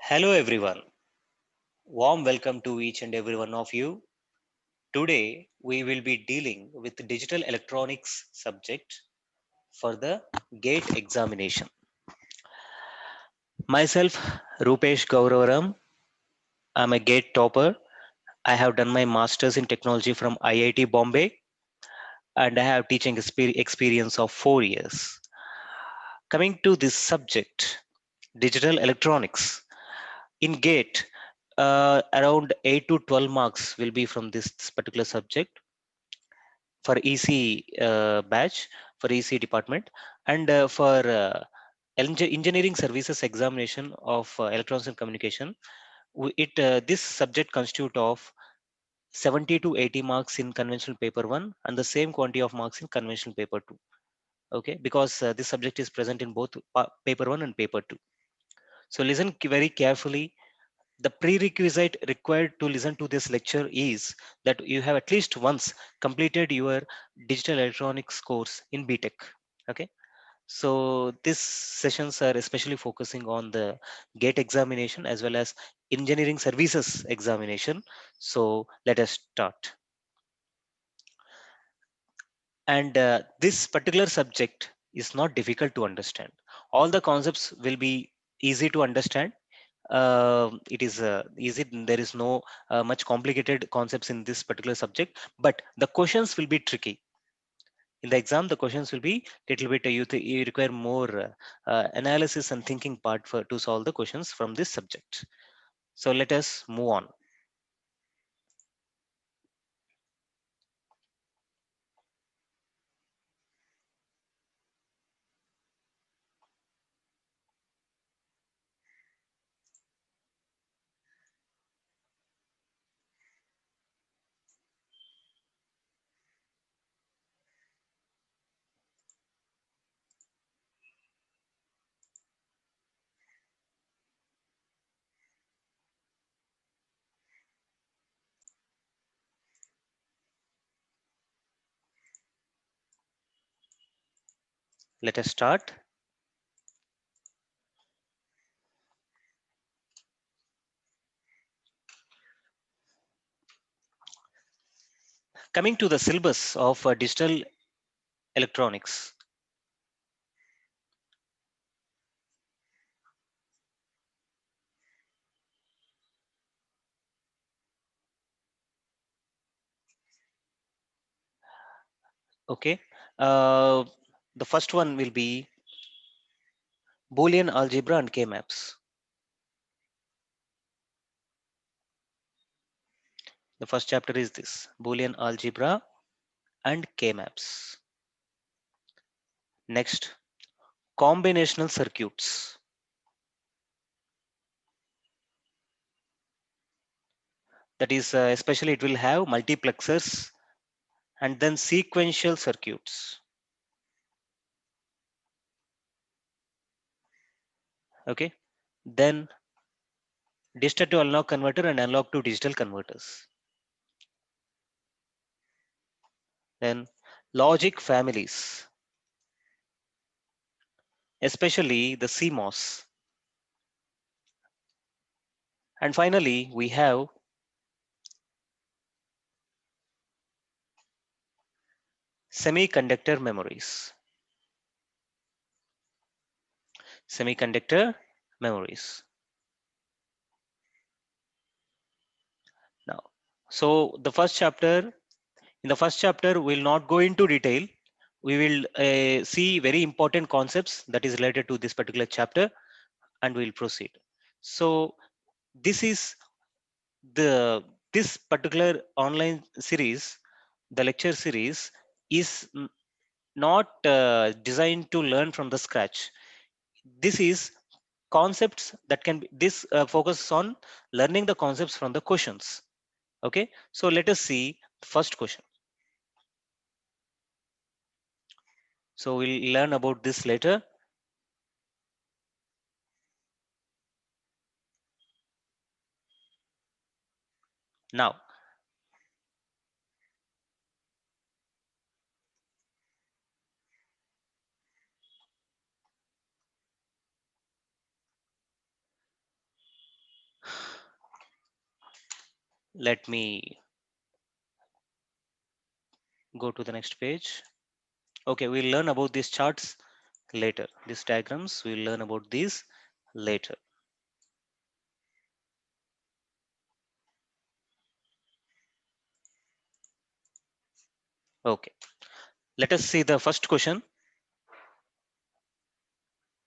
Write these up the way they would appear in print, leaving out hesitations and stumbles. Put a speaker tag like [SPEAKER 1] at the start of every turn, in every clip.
[SPEAKER 1] Hello everyone. Warm welcome to each and every one of you. Today we will be dealing with the digital electronics subject for the GATE examination. Myself Rupesh Gauravaram. I'm a GATE topper. I have done my masters in technology from IIT Bombay and I have teaching experience of 4 years. Coming to this subject, digital electronics. In GATE, around 8 to 12 marks will be from this particular subject for EC batch, for EC department, and for engineering services examination of electronics and communication. It this subject constitute of 70 to 80 marks in conventional paper 1 and the same quantity of marks in conventional paper 2. Okay, because this subject is present in both paper 1 and paper 2. So listen very carefully. The prerequisite required to listen to this lecture is that you have at least once completed your digital electronics course in BTech. Okay, so these sessions are especially focusing on the GATE examination as well as engineering services examination. So let us start. And this particular subject is not difficult to understand. All the concepts will be easy to understand. It is easy. There is no much complicated concepts in this particular subject, but the questions will be tricky. In the exam, the questions will be little bit you require more analysis and thinking part for to solve the questions from this subject. So let us move on. Let us start. Coming to the syllabus of digital electronics. Okay, uh, the first one will be Boolean algebra and K-maps. The first chapter is this Boolean algebra and K-maps. Next, combinational circuits. That is, especially it will have multiplexers and then sequential circuits. Okay, then digital to analog converter and analog to digital converters. Then logic families, especially the CMOS. And finally, we have semiconductor memories. Semiconductor memories. Now, so the first chapter, in the first chapter, we'll not go into detail. We will see very important concepts that is related to this particular chapter and we'll proceed. So this is this particular online series, the lecture series is not designed to learn from the scratch. This is concepts that can be this focuses on learning the concepts from the questions. Okay, so let us see the first question. So we'll learn about this later. Now, Let me go to the next page. Okay, we'll learn about these charts later. These diagrams, we'll learn about these later. Okay, let us see the first question.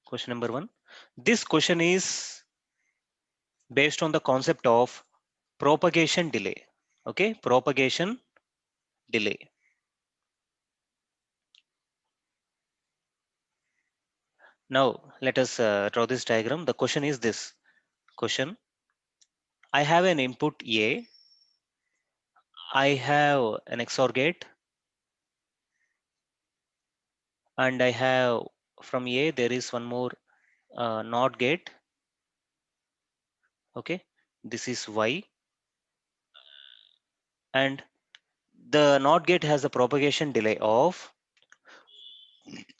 [SPEAKER 1] Question number 1. This question is based on the concept of propagation delay. Okay, propagation delay. Now let us draw this diagram. The question is this question: I have an input A, I have an XOR gate, and I have from A there is one more NOT gate. Okay, this is Y, and the NOT gate has a propagation delay of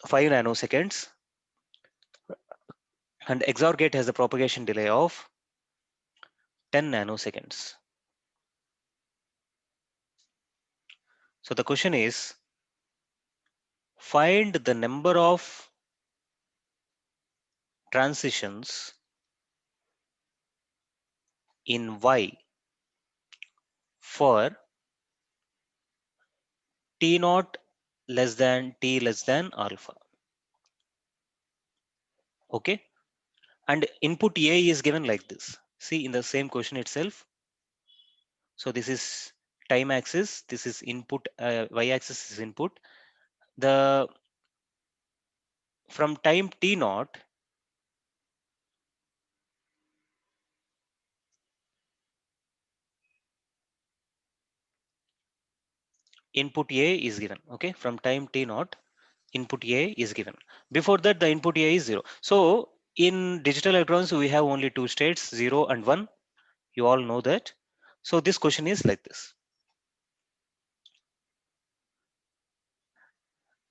[SPEAKER 1] 5 nanoseconds, and XOR gate has a propagation delay of 10 nanoseconds. So the question is, find the number of transitions in Y for T naught less than T less than alpha. Okay, and input A is given like this. See in the same question itself. So this is time axis, this is input, Y axis is input. The from time T naught, input A is given. Okay, from time T naught, input A is given. Before that, the input A is 0. So in digital electrons, we have only two states, 0 and 1. You all know that. So this question is like this.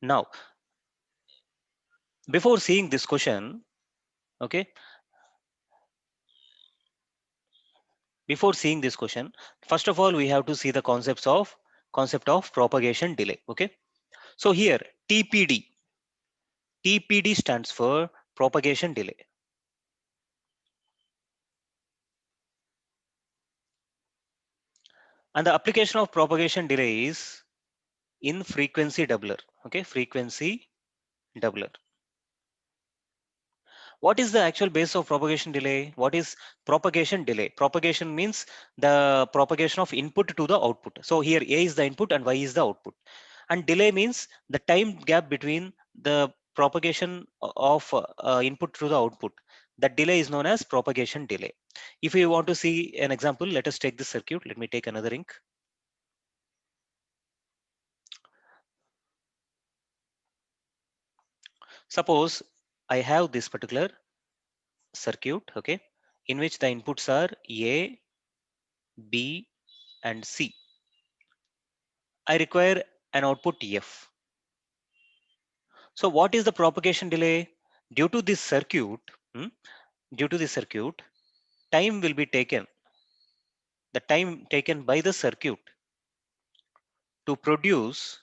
[SPEAKER 1] Now, before seeing this question, okay, before seeing this question, first of all, we have to see the concept of propagation delay. Okay, so here TPD stands for propagation delay. And the application of propagation delay is in frequency doubler. Okay, frequency doubler. What is the actual base of propagation delay? What is propagation delay? Propagation means the propagation of input to the output. So here A is the input and Y is the output. And delay means the time gap between the propagation of input to the output. That delay is known as propagation delay. If you want to see an example, let us take this circuit. Let me take another ink. Suppose I have this particular circuit, okay, in which the inputs are A, B, and C. I require an output F. So what is the propagation delay? Due to this circuit, hmm, due to this circuit, time will be taken. The time taken by the circuit to produce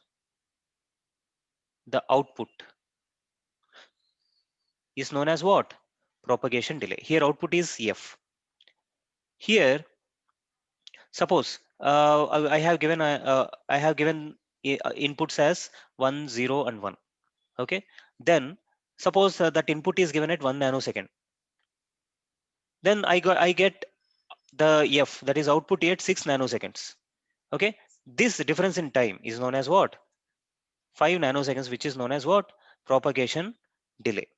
[SPEAKER 1] the output is known as what? Propagation delay. Here output is F. Here, suppose I have given inputs as 1, 0, and 1. Okay. Then suppose that input is given at 1 nanosecond. Then I get the F, that is output at 6 nanoseconds. Okay. This difference in time is known as what? 5 nanoseconds, which is known as what? Propagation delay.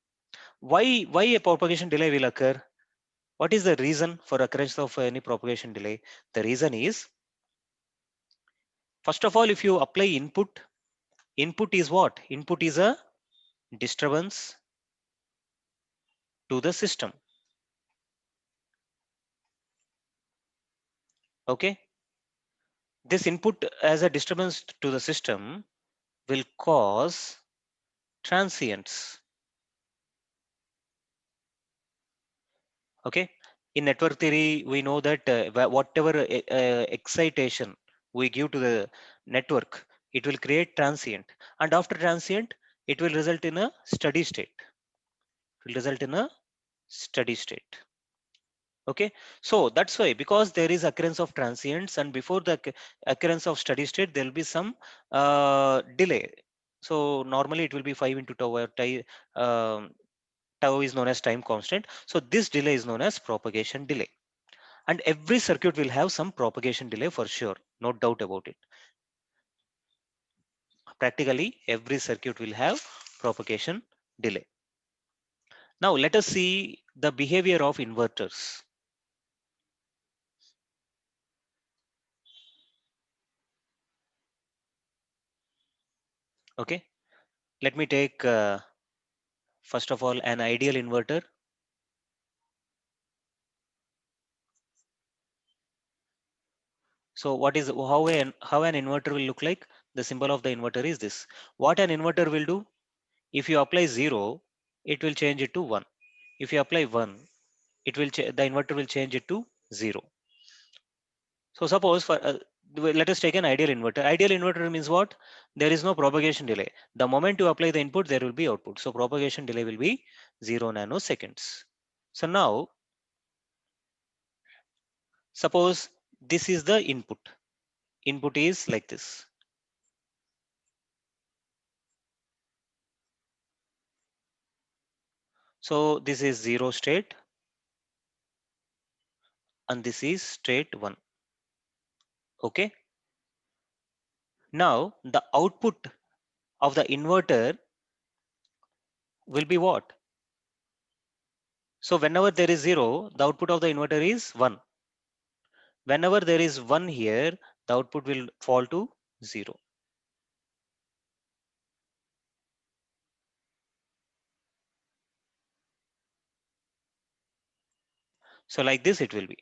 [SPEAKER 1] Why a propagation delay will occur? What is the reason for occurrence of any propagation delay? The reason is, first of all, if you apply input is what? Input is a disturbance to the system. Okay. This input as a disturbance to the system will cause transients. Okay. In network theory, we know that whatever excitation we give to the network, it will create transient, and after transient, it will result in a steady state. It will result in a steady state. Okay, so that's why, because there is occurrence of transients, and before the occurrence of steady state, there will be some delay. So normally it will be 5 into tau, where tau is known as time constant. So this delay is known as propagation delay. And every circuit will have some propagation delay for sure, no doubt about it. Practically every circuit will have propagation delay. Now let us see the behavior of inverters. Okay, let me take first of all an ideal inverter. So what is how an inverter will look like? The symbol of the inverter is this. What an inverter will do? If you apply 0, it will change it to 1. If you apply 1, the inverter will change it to 0. So suppose for let us take an ideal inverter. Ideal inverter means what? There is no propagation delay. The moment you apply the input, there will be output. So propagation delay will be 0 nanoseconds. So now suppose this is the input. Input is like this. So this is 0 state and this is state 1. Okay. Now the output of the inverter will be what? So whenever there is 0, the output of the inverter is 1. Whenever there is 1 here, the output will fall to 0. So like this it will be.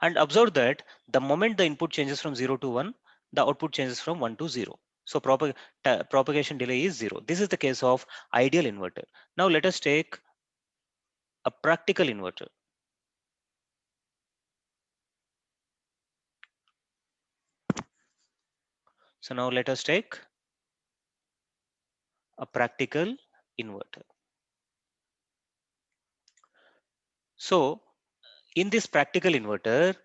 [SPEAKER 1] And observe that the moment the input changes from 0 to 1, the output changes from 1 to 0. So propagation delay is 0. This is the case of ideal inverter. Now let us take a practical inverter. So now let us take a practical inverter. So in this practical inverter,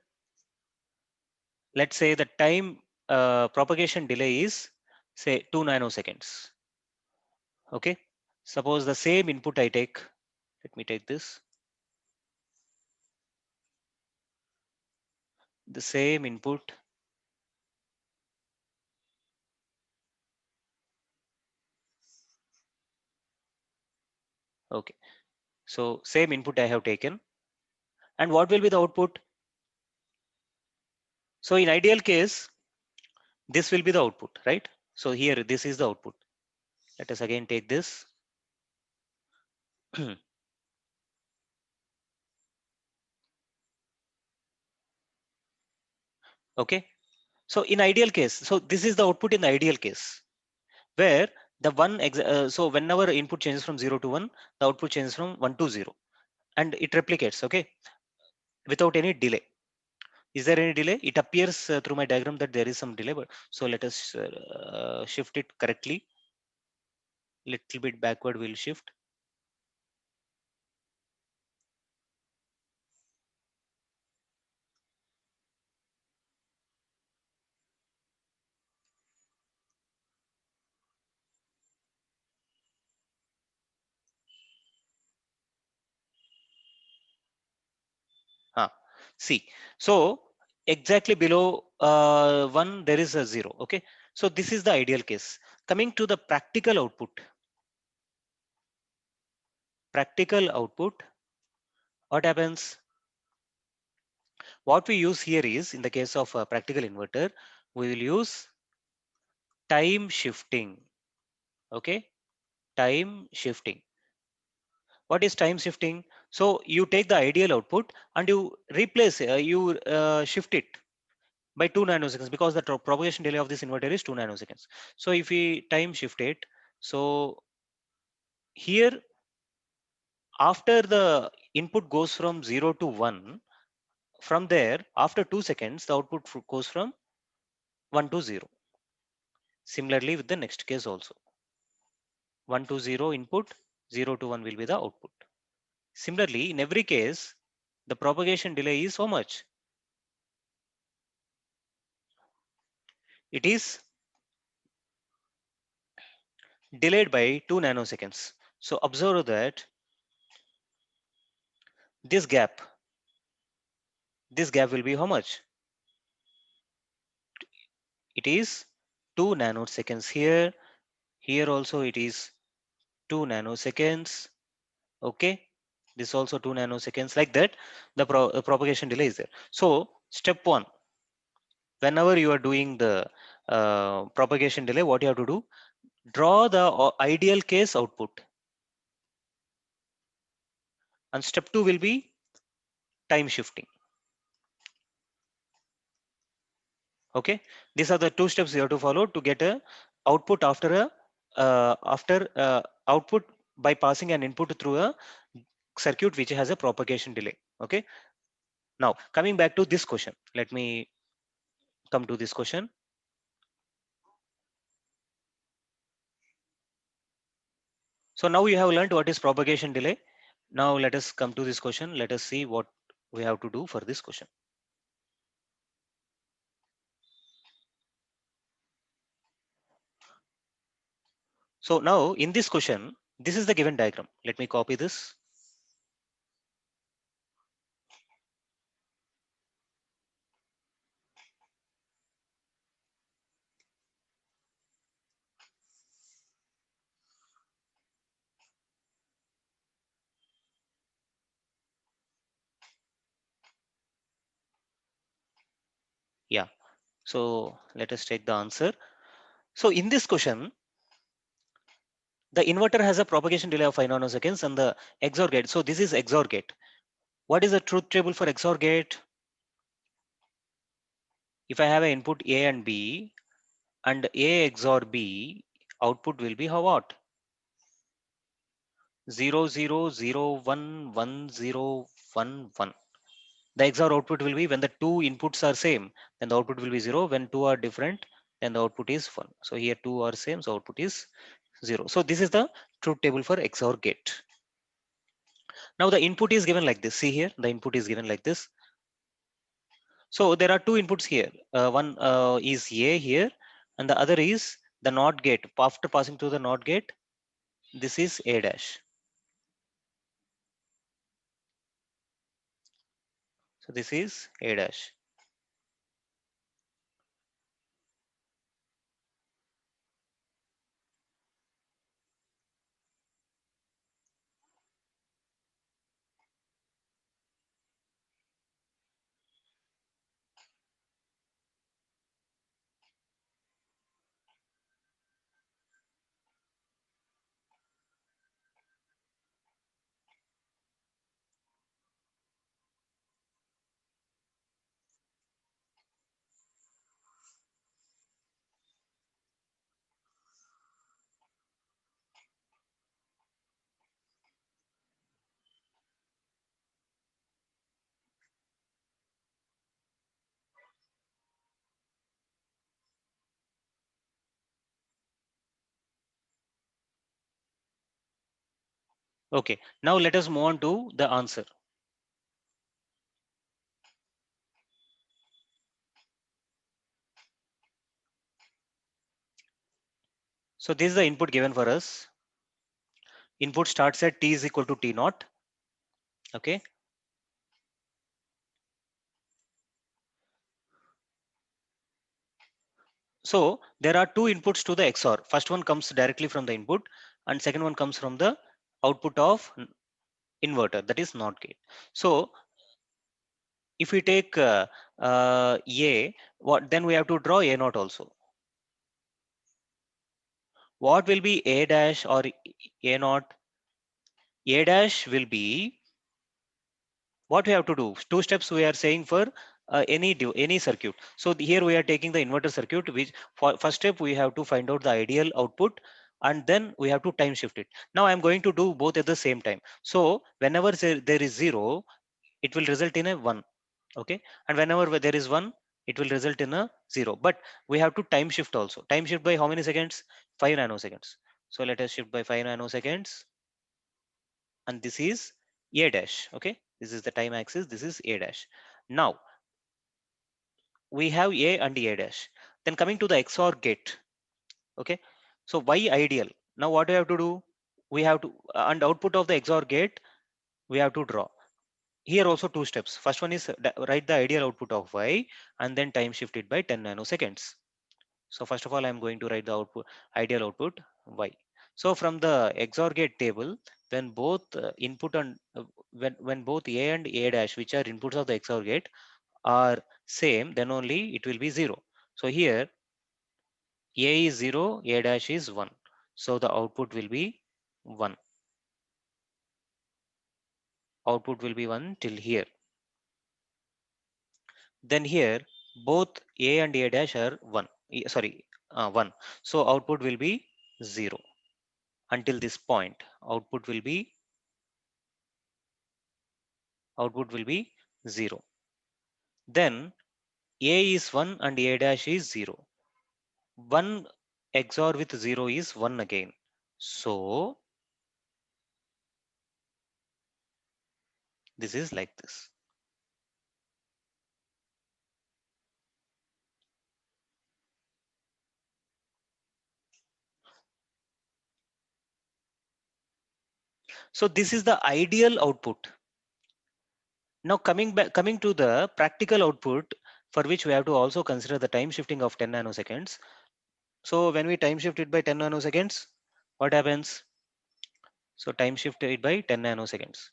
[SPEAKER 1] let's say the time propagation delay is say 2 nanoseconds. Okay. Suppose the same input I take, let me take this, the same input. Okay. So same input I have taken. And what will be the output? So in ideal case, this will be the output, right? So here, this is the output. Let us again take this. Okay. So in ideal case, so this is the output in the ideal case, where the so whenever input changes from 0 to 1, the output changes from 1 to 0, and it replicates, okay, without any delay. Is there any delay? It appears through my diagram that there is some delay, but so let us shift it correctly. Little bit backward we'll shift. See, so exactly below 1 there is a 0. Okay, so this is the ideal case. Coming to the practical output, what happens? What we use here is, in the case of a practical inverter, we will use time shifting. Okay, time shifting. What is time shifting? So you take the ideal output and you replace, you shift it by 2 nanoseconds, because the propagation delay of this inverter is 2 nanoseconds. So if we time shift it, so here After the input goes from 0 to 1, from there, after 2 seconds, the output goes from 1 to 0. Similarly, with the next case also. 1 to 0 input, 0 to 1 will be the output. Similarly, in every case, the propagation delay is how much? It is delayed by 2 nanoseconds. So observe that this gap will be how much? It is 2 nanoseconds here. Here also it is 2 nanoseconds. Okay. This also 2 nanoseconds. Like that, the propagation delay is there. So step 1, whenever you are doing the propagation delay, what you have to do? Draw the ideal case output. And step 2 will be time shifting. Okay, these are the 2 steps you have to follow to get a output after a output by passing an input through a circuit which has a propagation delay. Okay, now coming back to this question, let me come to this question. So now you have learned what is propagation delay. Now let us come to this question. Let us see what we have to do for this question. So now in this question, this is the given diagram. Let me copy this. Yeah. So let us take the answer. So in this question, the inverter has a propagation delay of 5 nanoseconds and the XOR gate. So this is XOR gate. What is the truth table for XOR gate? If I have an input A and B and A XOR B, output will be how what? 0 0 0 1 1 0 1 1. The XOR output will be when the two inputs are same, then the output will be 0. When two are different, then the output is 1. So here two are same, so output is 0. So this is the truth table for XOR gate. Now the input is given like this. See here, the input is given like this. So there are two inputs here. One is A here, and the other is the NOT gate. After passing through the NOT gate, this is A dash. So this is A dash. Okay, now let us move on to the answer. So this is the input given for us. Input starts at T is equal to T naught. Okay. So there are two inputs to the XOR. First one comes directly from the input and second one comes from the output of inverter, that is NOT gate. So if we take A, what then we have to draw A naught also. What will be A dash or A naught? A dash will be what we have to do. Two steps we are saying for any circuit. So here we are taking the inverter circuit, which for first step we have to find out the ideal output and then we have to time shift it. Now I'm going to do both at the same time. So whenever there is 0, it will result in a 1. Okay, and whenever there is 1, it will result in a 0. But we have to time shift also. Time shift by how many seconds? 5 nanoseconds. So let us shift by 5 nanoseconds, and this is a dash. Okay, this is the time axis, this is a dash. Now we have a and a dash. Then coming to the XOR gate. Okay, so why ideal? Now what do we have to do? We have to, and output of the XOR gate we have to draw. Here also two steps. First one is write the ideal output of y and then time shift it by 10 nanoseconds. So first of all, I'm going to write the output, ideal output y. So from the XOR gate table, when both input and when both a and a dash, which are inputs of the XOR gate, are same, then only it will be 0. So here a is 0, a dash is 1. So the output will be 1. Output will be 1 till here. Then here both a and a dash are 1. Sorry, 1. So output will be 0. Until this point, output will be 0. Then a is 1 and a dash is 0. 1 XOR with 0 is 1 again. So this is like this. So this is the ideal output. Now coming to the practical output, for which we have to also consider the time shifting of 10 nanoseconds. So when we time shift it by 10 nanoseconds, what happens? So time shift it by 10 nanoseconds.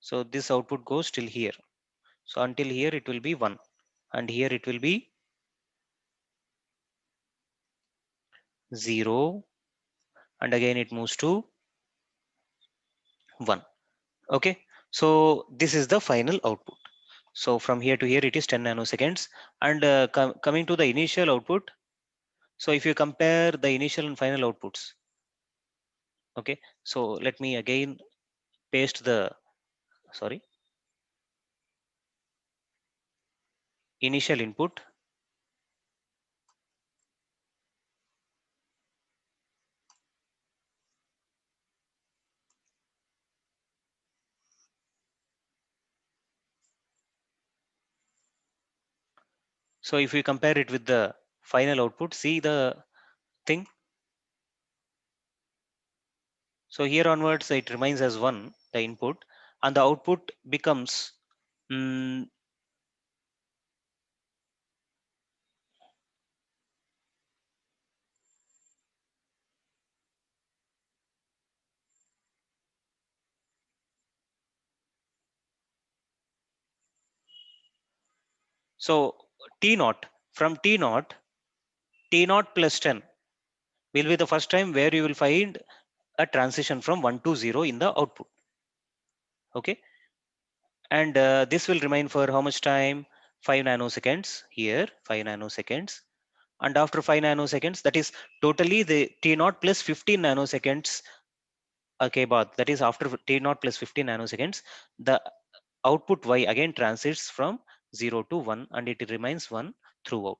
[SPEAKER 1] So this output goes till here. So until here it will be 1, and here it will be 0, and again it moves to 1. Okay, so this is the final output. So from here to here it is 10 nanoseconds, and coming to the initial output. So if you compare the initial and final outputs, okay, so let me again paste the, sorry, initial input. So if we compare it with the final output, see the thing. So here onwards it remains as 1, the input, and the output becomes, mm, so T naught, from T naught, T naught plus 10 will be the first time where you will find a transition from 1 to 0 in the output. Okay, and this will remain for how much time? 5 nanoseconds here, 5 nanoseconds, and after 5 nanoseconds, that is totally the T naught plus 15 nanoseconds. Okay, but that is after T naught plus 15 nanoseconds, the output y again transits from 0 to 1, and it remains 1 throughout.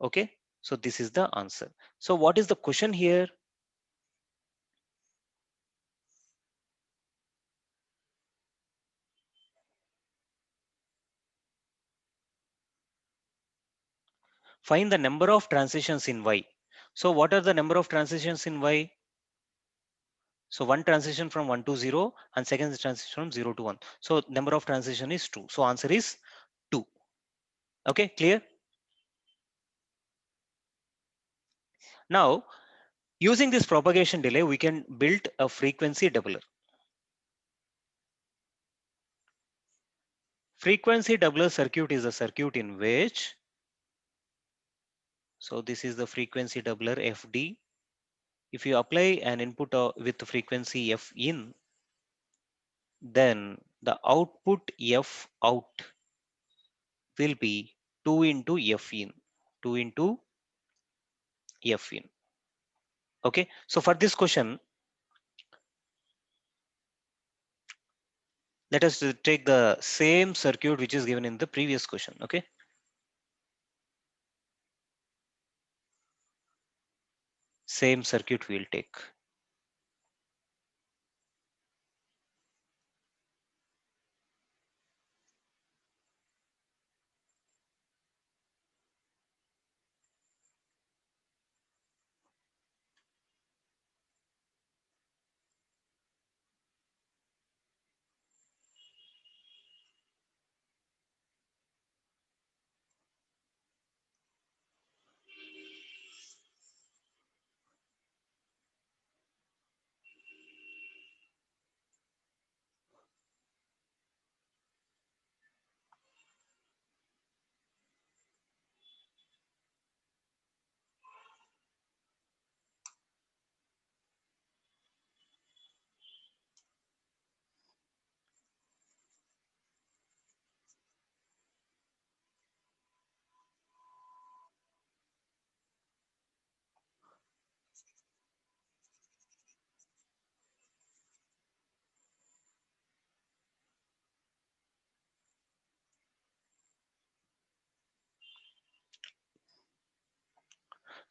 [SPEAKER 1] Okay, so this is the answer. So what is the question here? Find the number of transitions in y. So what are the number of transitions in y? So one transition from 1 to 0, and second transition from 0 to 1. So number of transition is 2. So answer is 2. Okay, clear? Now using this propagation delay, we can build a frequency doubler. Frequency doubler circuit is a circuit in which, so this is the frequency doubler FD. If you apply an input with the frequency F in, then the output F out will be 2 into F in, 2 into F in. Okay, so for this question, let us take the same circuit which is given in the previous question. Okay, same circuit we'll take.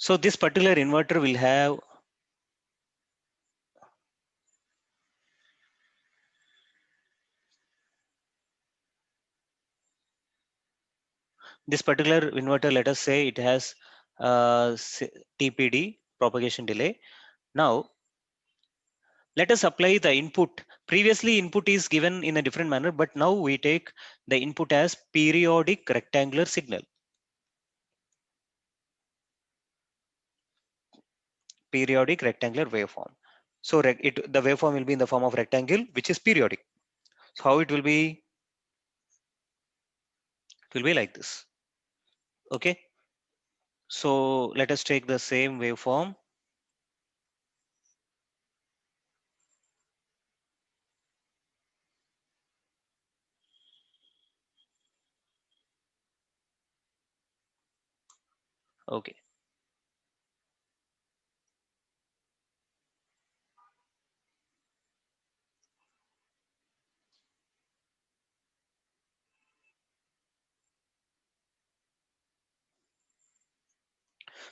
[SPEAKER 1] So this particular inverter will have this particular inverter. Let us say it has TPD, propagation delay. Now let us apply the input. Previously input is given in a different manner, but now we take the input as periodic rectangular signal. Periodic rectangular waveform. So the waveform will be in the form of rectangle, which is periodic. So how it will be? It will be like this. Okay. So let us take the same waveform. Okay.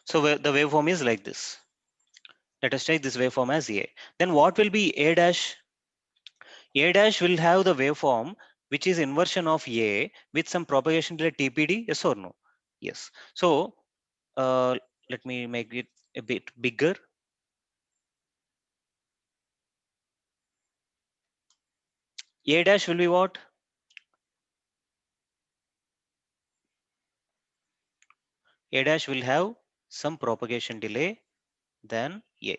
[SPEAKER 1] So the waveform is like this. Let us take this waveform as A. Then what will be A dash? A dash will have the waveform which is inversion of A with some propagation delay TPD. Yes or no? Yes. So uh, let me make it a bit bigger. A dash will be what? A dash will have some propagation delay than A.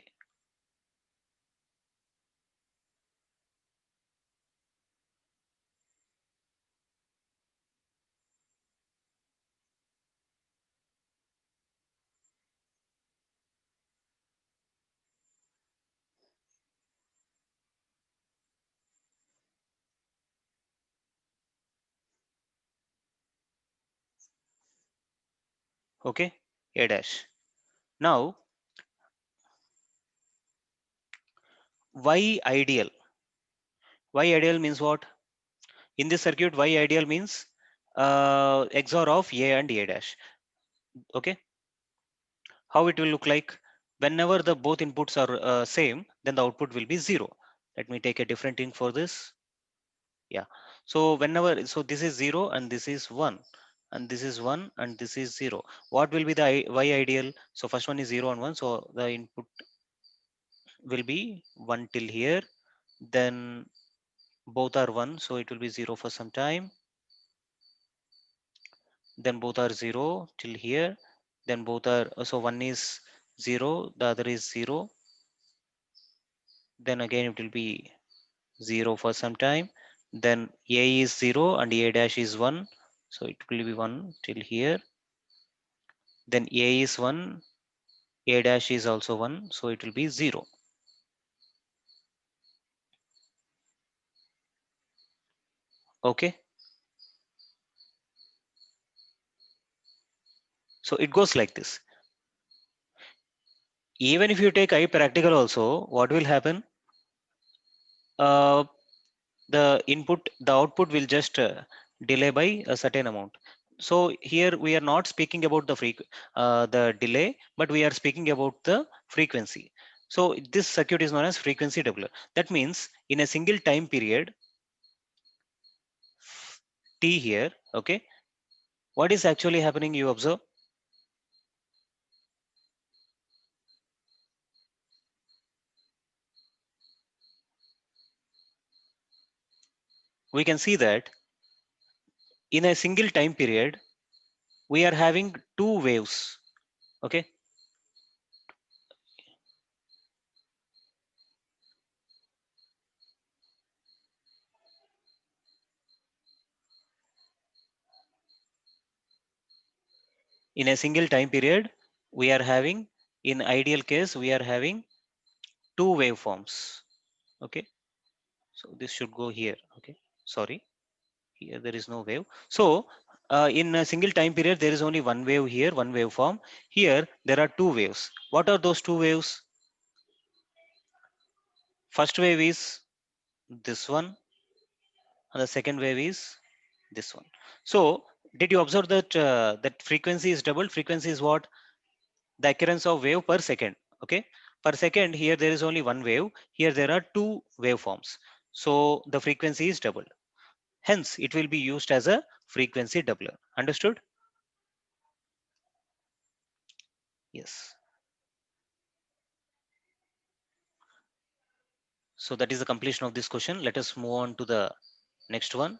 [SPEAKER 1] Okay, A dash. Now, Y ideal. Y ideal means what? In this circuit, Y ideal means XOR of A and A dash. Okay, how it will look like? Whenever the both inputs are same, then the output will be zero. Let me take a different thing for this. Yeah. So whenever, so this is zero and this is one, and this is one and this is zero. What will be the Y ideal? So first one is zero and one. So the input will be one till here. Then both are one. So it will be zero for some time. Then both are zero till here. Then both are, so one is zero, the other is zero. Then again it will be 0 for some time. Then A is 0 and A dash is 1. So it will be 1 till here. Then A is 1, A dash is also 1. So it will be 0. Okay. So it goes like this. Even if you take I practical also, what will happen? Uh, the output will just delay by a certain amount. So here we are not speaking about the delay, but we are speaking about the frequency. So this circuit is known as frequency doubler. That means in a single time period t here, okay, what is actually happening? You observe. We can see that in a single time period we are having two waves. Okay, in a single time period we are having, in ideal case we are having two waveforms. Okay, so this should go here. Okay, sorry, here there is no wave. So in a single time period there is only one wave here, one waveform. Here there are two waves. What are those two waves? First wave is this one and the second wave is this one. So did you observe that that frequency is doubled? Frequency is what? The occurrence of wave per second. Okay, per second here there is only one wave, here there are two waveforms, so the frequency is doubled, hence it will be used as a frequency doubler. Understood? Yes. So that is the completion of this question. Let us move on to the next one.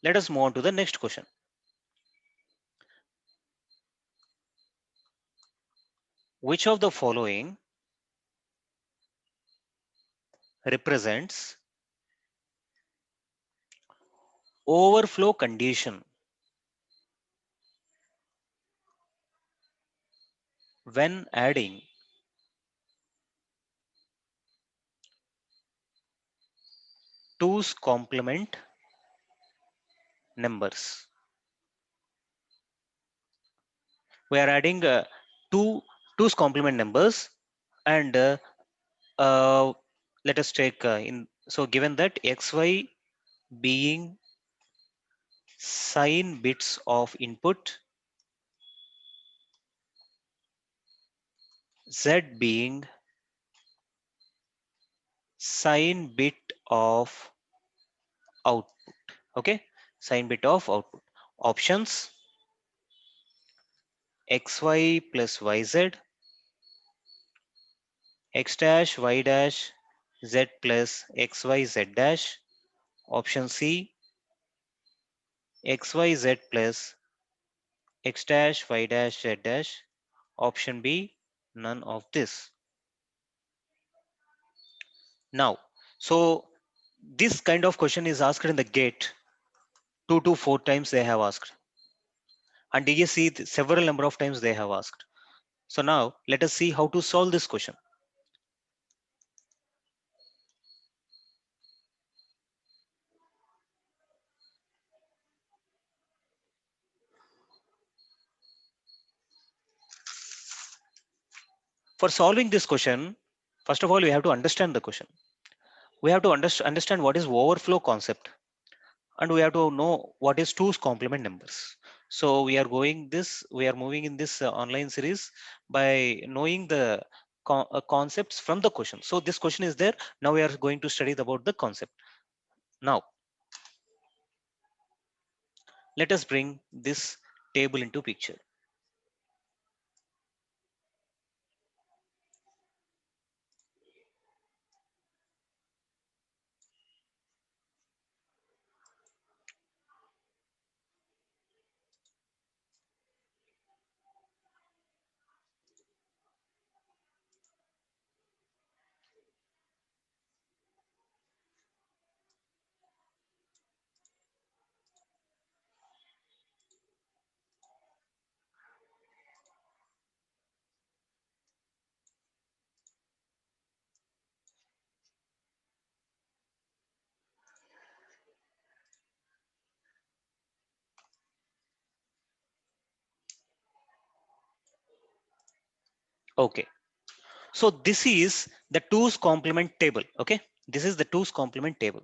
[SPEAKER 1] Let us move on to the next question. Which of the following represents overflow condition when adding two's complement numbers? We are adding two's complement numbers, and uh, let us take in, so given that xy being sine bits of input, z being sine bit of output. Okay, sine bit of output. Options: xy plus yz, x dash y dash z plus xy z dash. Option C: xyz plus x dash y dash z dash. Option B: none of this. Now, so this kind of question is asked in the gate 2 to 4 times they have asked, and DSC several number of times they have asked. So now let us see how to solve this question. For solving this question, first of all, we have to understand the question. We have to understand what is overflow concept, and we have to know what is two's complement numbers. So we are moving in this online series by knowing the concepts from the question. So this question is there. Now we are going to study about the concept. Now let us bring this table into picture. Okay, so this is the two's complement table. Okay, this is the two's complement table.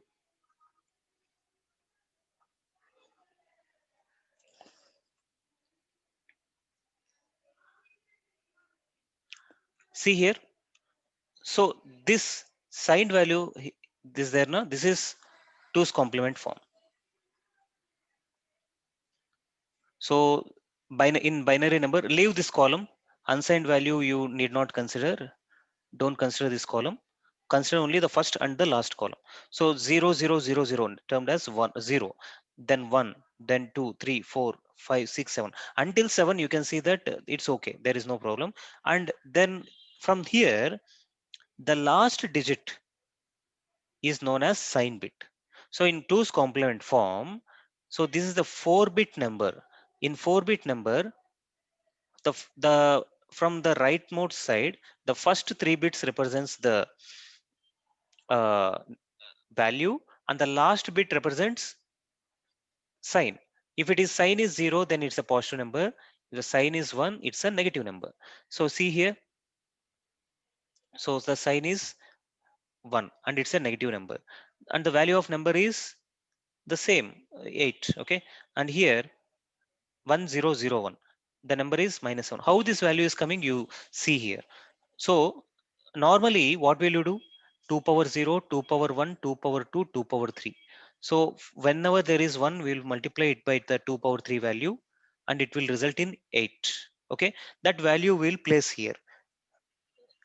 [SPEAKER 1] See here, so this signed value, this there, no, this is two's complement form. So in binary number, leave this column. Unsigned value you need not consider. Don't consider this column. Consider only the first and the last column. So 0, 0, 0, 0 termed as 1, 0, then 1, then 2, 3, 4, 5, 6, 7. Until 7, you can see that it's okay. There is no problem. And then from here, the last digit is known as sign bit. So in 2's complement form, so this is the 4-bit number. In 4-bit number, the from the rightmost side, the first 3 bits represents the uh, value, and the last bit represents sign. If it is sign is 0, then it's a positive number. If the sign is 1, it's a negative number. So see here, so the sign is 1 and it's a negative number, and the value of number is the same, 8. Okay, and here 1001, the number is -1. How this value is coming, you see here. So normally what will you do? 2 power 0, 2 power 1, 2 power 2, 2 power 3. So whenever there is 1, we will multiply it by the 2 power 3 value and it will result in 8. Okay, that value will place here.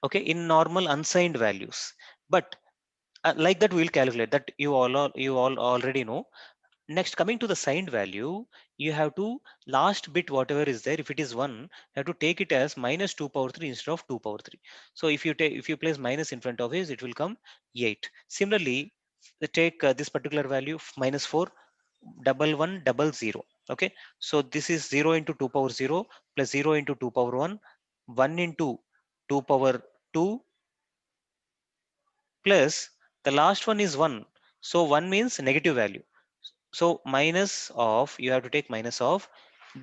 [SPEAKER 1] Okay, in normal unsigned values. But like that we'll calculate that, you all already know. Next, coming to the signed value, you have to last bit whatever is there. If it is 1, you have to take it as -2 power 3 instead of 2 power 3. So if you place minus in front of it, it will come 8. Similarly, take this particular value -4, 1110. Okay, so this is 0 into 2 power 0 plus 0 into 2 power 1, 1 into 2 power 2 plus the last one is 1. So 1 means negative value. So minus of, you have to take minus of,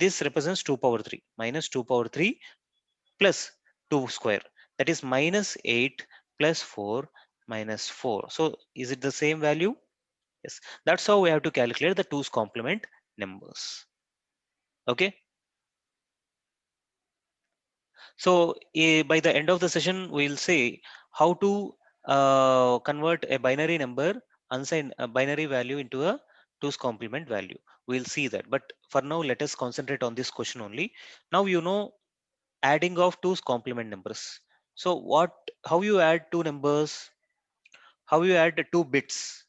[SPEAKER 1] this represents 2 power 3, minus 2 power 3 plus 2 square, that is -8 plus 4 minus 4. So is it the same value? Yes, that's how we have to calculate the 2's complement numbers. Okay, so by the end of the session we'll say how to convert a binary number, unsigned binary value, into a 2's complement value. We'll see that, but for now let us concentrate on this question only. Now you know adding of 2's complement numbers. So how you add two numbers, how you add 2 bits.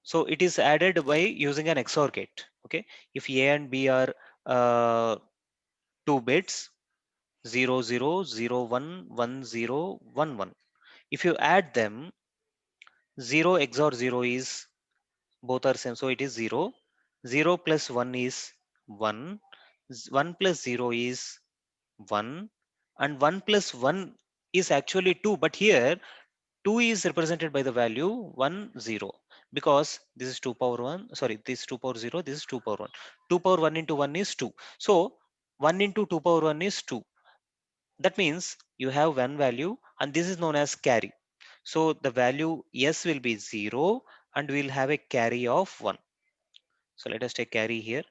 [SPEAKER 1] So it is added by using an XOR gate. Okay, if A and B are 2 bits, 0 0 0 1 1 0 1 1. If you add them, 0 XOR 0 is, both are same, so it is 0. 0 plus 1 is 1. 1 plus 0 is 1, and 1 plus 1 is actually 2, but here 2 is represented by the value 1 0, because this is 2 power 1, sorry, this is 2 power 0, this is 2 power 1. 2 power 1 into 1 is 2. So 1 into 2 power 1 is 2. That means you have one value, and this is known as carry. So the value s will be 0 and we'll have a carry of 1. So let us take carry here.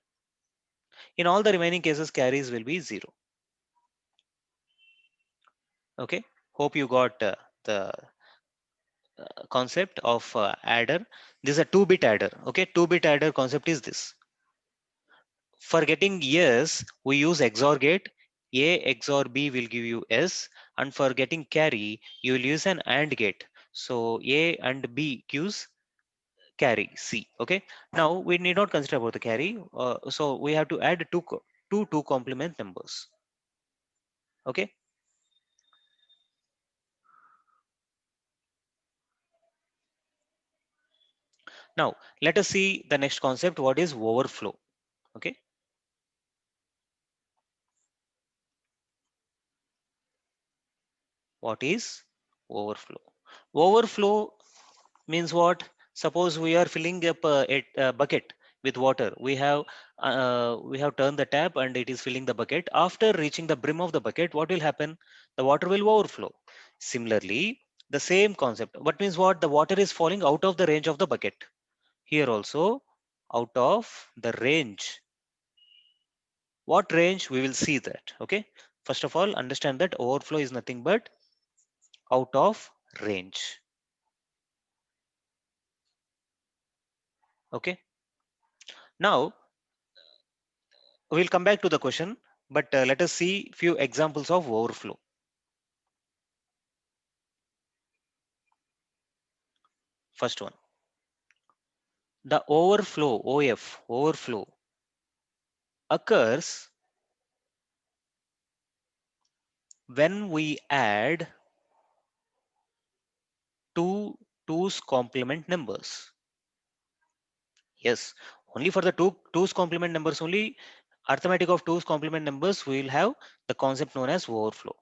[SPEAKER 1] In all the remaining cases, carries will be 0. Okay, hope you got the concept of adder. This is a 2-bit adder. Okay, 2-bit adder concept is this. For getting yes, we use XOR gate. A XOR B will give you S, and for getting carry, you will use an AND gate. So A and B gives carry C. Okay, now we need not consider about the carry. So we have to add two complement numbers. Okay, now let us see the next concept. What is overflow? Okay, what is overflow? Overflow means what? Suppose we are filling up a bucket. with water. We have turned the tap and it is filling the bucket. After reaching the brim of the bucket, what will happen? The water will overflow. Similarly, the same concept. What means what? The water is falling out of the range of the bucket. Here also, out of the range. What range? We will see that. Okay. First of all, understand that overflow is nothing but out of range. Okay. Now we'll come back to the question, but let us see few examples of overflow. First one, the overflow, overflow occurs when we add two 2's complement numbers. Yes, only for the 2's complement numbers only, arithmetic of 2's complement numbers, we will have the concept known as overflow.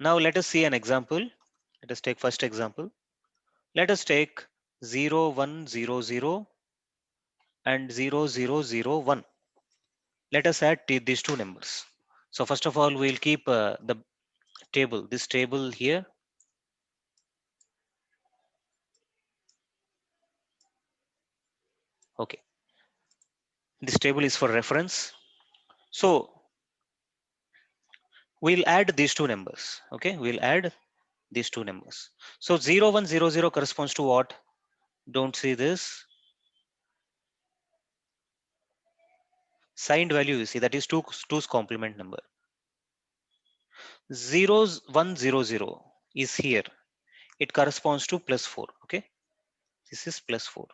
[SPEAKER 1] Now let us see an example. Let us take first example. Let us take 0100 and 0001. Let us add these two numbers. So first of all, we'll keep the table, this table here. Okay, this table is for reference. So we'll add these two numbers. Okay, we'll add these two numbers. So 0100 corresponds to what? Don't see this signed value. You see that is 2's complement number. 0100 is here. It corresponds to +4. Okay, this is +4.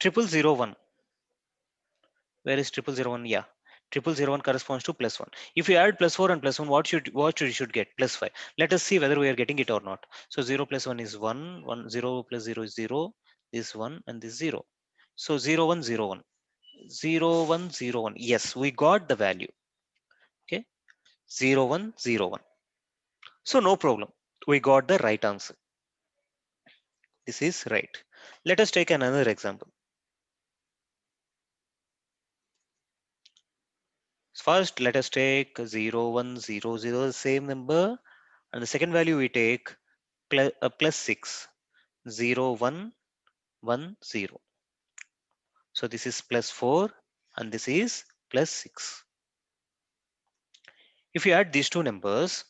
[SPEAKER 1] 0001. Where is 0001? Yeah, 0001 corresponds to +1. If you add +4 and +1, what you should get? +5. Let us see whether we are getting it or not. So 0 plus 1 is 1, 0 plus 0 is 0, this 1 and this 0. So 0101. 0101. Yes, we got the value. Okay, 0101. So no problem. We got the right answer. This is right. Let us take another example. First, let us take 0100, the same number, and the second value we take +6, 0110. So this is +4 and this is +6. If you add these two numbers,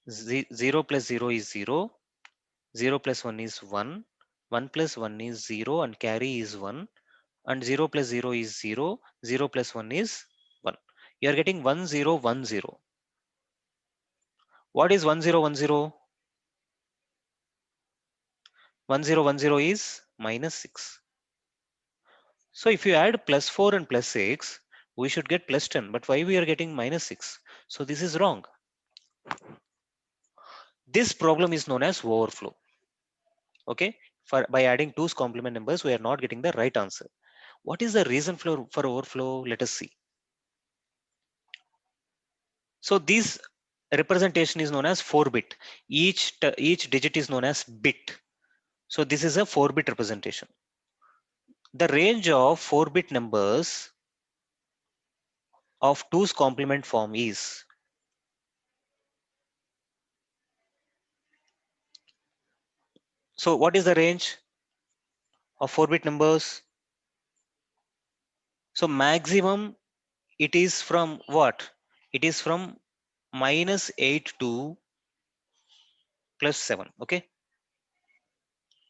[SPEAKER 1] 0 plus 0 is 0, 0 plus 1 is 1, 1 plus 1 is 0 and carry is 1, and 0 plus 0 is 0, 0 plus 1 is 1. You are getting 1010. What is 1010? 1010 is -6. So if you add +4 and +6, we should get +10. But why we are getting -6? So this is wrong. This problem is known as overflow. Okay, by adding 2's complement numbers, we are not getting the right answer. What is the reason for overflow? Let us see. So this representation is known as 4-bit. Each digit is known as bit. So this is a 4-bit representation. The range of 4-bit numbers of 2's complement form is, so what is the range of 4-bit numbers? So maximum it is from what? It is from -8 to +7. Okay,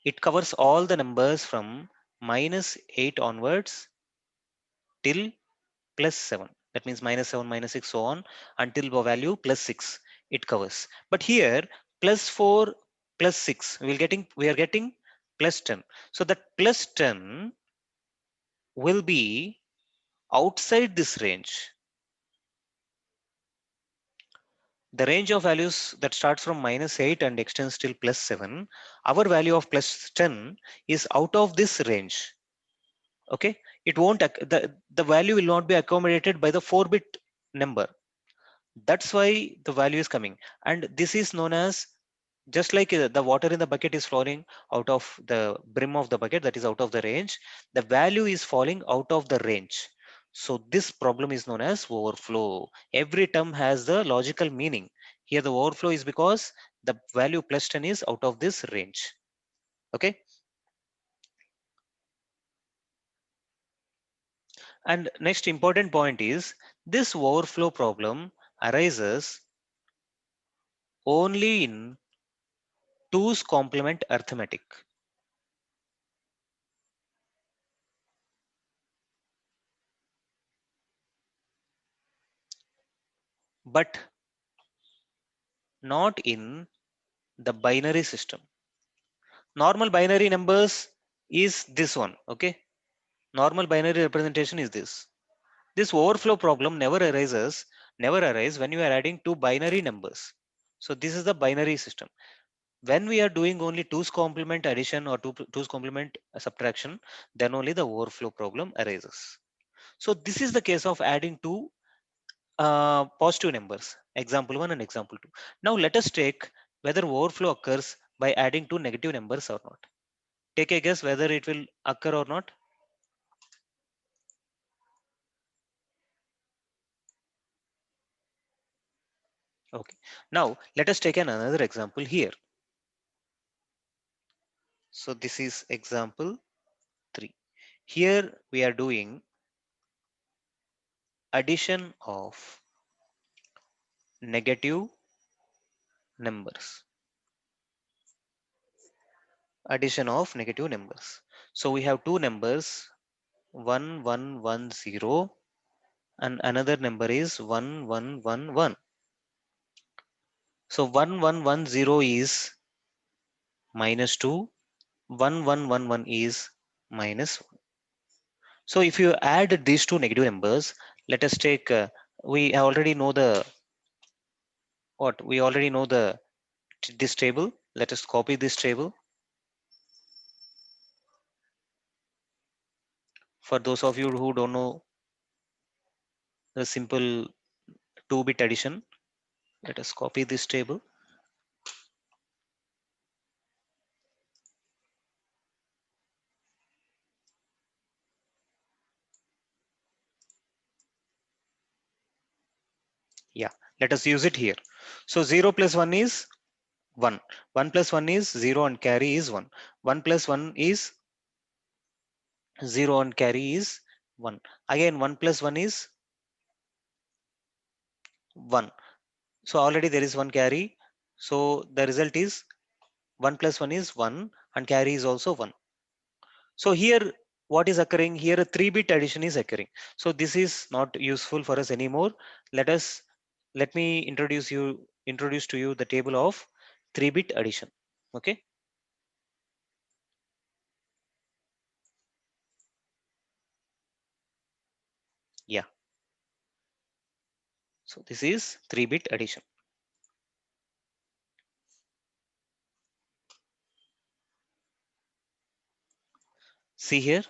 [SPEAKER 1] it covers all the numbers from -8 onwards till +7. That means -7, -6, so on until the value +6 it covers. But here +4, +6, we are getting +10. So that +10 will be outside this range. The range of values that starts from -8 and extends till +7, our value of +10 is out of this range. Okay, it won't, the value will not be accommodated by the 4-bit number. That's why the value is coming. And this is known as just like the water in the bucket is falling out of the brim of the bucket, that is out of the range, the value is falling out of the range. So this problem is known as overflow. Every term has the logical meaning. Here the overflow is because the value plus 10 is out of this range. Okay. And next important point is this overflow problem arises only in 2's complement arithmetic, but not in the binary system. Normal binary numbers is this one. Okay, normal binary representation is this. This overflow problem never arise when you are adding two binary numbers. So this is the binary system. When we are doing only 2's complement addition or 2's complement subtraction, then only the overflow problem arises. So this is the case of adding two positive numbers, example 1 and example 2. Now let us take whether overflow occurs by adding two negative numbers or not. Take a guess whether it will occur or not. Okay. Now let us take another example here. So this is example 3. Here we are doing addition of negative numbers. Addition of negative numbers. So we have two numbers 1110 and another number is 1111. So 1110 is minus 2, 1111 is minus 1. So if you add these two negative numbers, let us take, we already know the, what? We already know this table. Let us copy this table. For those of you who don't know the simple 2-bit addition, let us copy this table. Yeah, let us use it here. So 0 plus 1 is 1. 1 plus 1 is 0 and carry is 1. 1 plus 1 is 0 and carry is 1. Again 1 plus 1 is 1. So already there is one carry. So the result is 1 plus 1 is 1 and carry is also 1. So here what is occurring here, a 3-bit addition is occurring. So this is not useful for us anymore. Let me introduce to you the table of 3-bit addition. Okay. Yeah. So this is 3-bit addition. See here.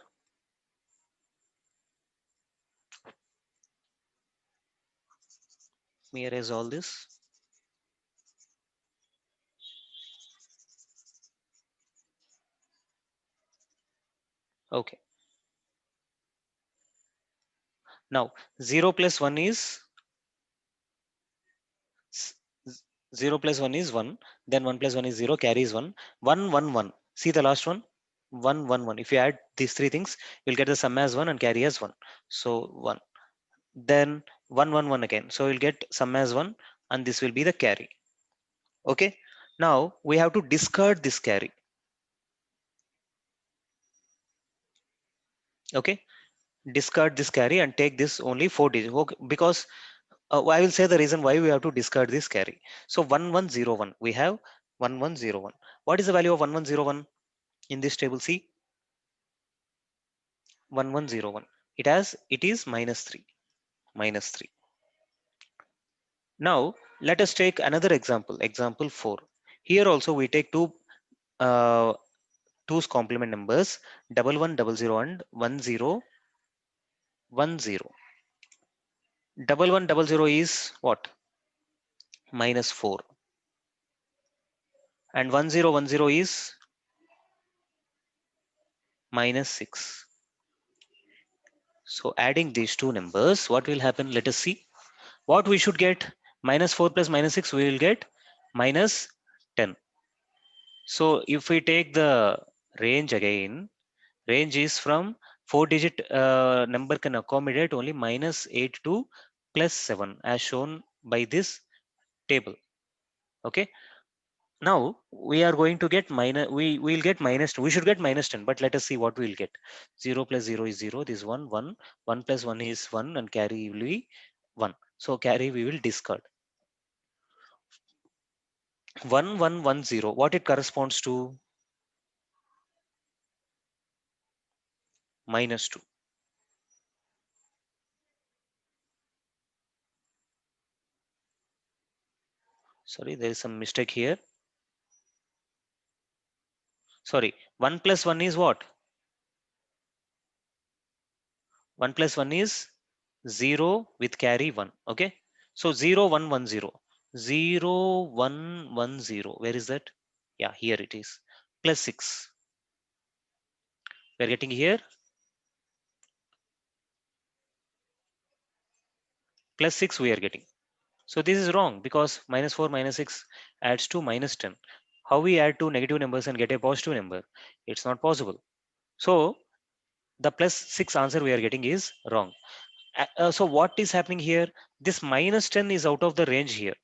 [SPEAKER 1] Let me erase all this. Okay. Now 0 plus 1 is 0 plus 1 is 1, then 1 plus 1 is 0, carry is 1, 1, 1, 1. See the last one, 1, 1, 1. If you add these three things, you'll get the sum as 1 and carry as 1. So 1. Then 1, 1, 1 again. So you'll get sum as 1 and this will be the carry. Okay. Now we have to discard this carry. Okay. Discard this carry and take this only 4 digits. Okay. Because I will say the reason why we have to discard this carry. So 1101, we have 1101. What is the value of 1101 in this table? See, 1101. It is minus 3. Minus 3. Now let us take another example. Example 4. Here also we take uh, 2's complement numbers 1100 and 1010. 1100 is what? Minus 4. and 1010 is minus 6. So adding these two numbers, what will happen? Let us see. What we should get? Minus 4 plus minus 6, we will get minus 10. So if we take the range again, range is from 4-digit number can accommodate only minus 8 to plus 7 as shown by this table. Okay. Now we are going to get minus, we will get minus 2. We should get minus 10, but let us see what we will get. 0 plus 0 is 0. This 1, 1. 1 plus 1 is 1 and carry will be 1. So carry we will discard. 1110, what it corresponds to? Minus 2. Sorry, there is some mistake here. Sorry, 1 plus 1 is what? 1 plus 1 is 0 with carry 1. Okay. So 0, 1, 1, 0. 0, 1, 1, 0. Where is that? Yeah, here it is. Plus 6. We are getting here plus 6 we are getting. So this is wrong because minus 4 minus 6 adds to minus 10. How we add two negative numbers and get a positive number? It's not possible. So the plus 6 answer we are getting is wrong. So what is happening here? This minus 10 is out of the range here.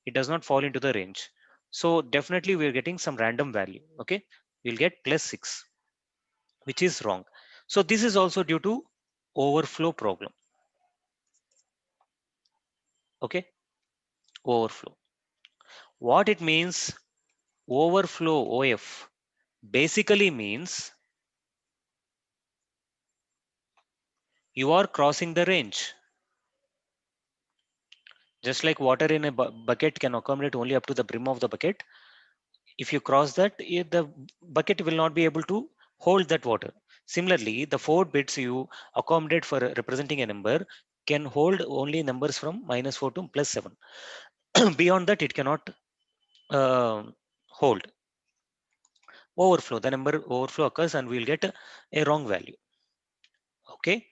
[SPEAKER 1] It does not fall into the range. So definitely we are getting some random value. Okay, we'll get plus 6, which is wrong. So this is also due to overflow problem. Okay, overflow. What it means? Overflow OF basically means you are crossing the range. Just like water in a bucket can accommodate only up to the brim of the bucket. If you cross that, the bucket will not be able to hold that water. Similarly, the 4 bits you accommodate for representing a number can hold only numbers from minus 4 to plus 7. Beyond that, it cannot hold. Overflow, the number overflow occurs and we'll get a wrong value. Okay,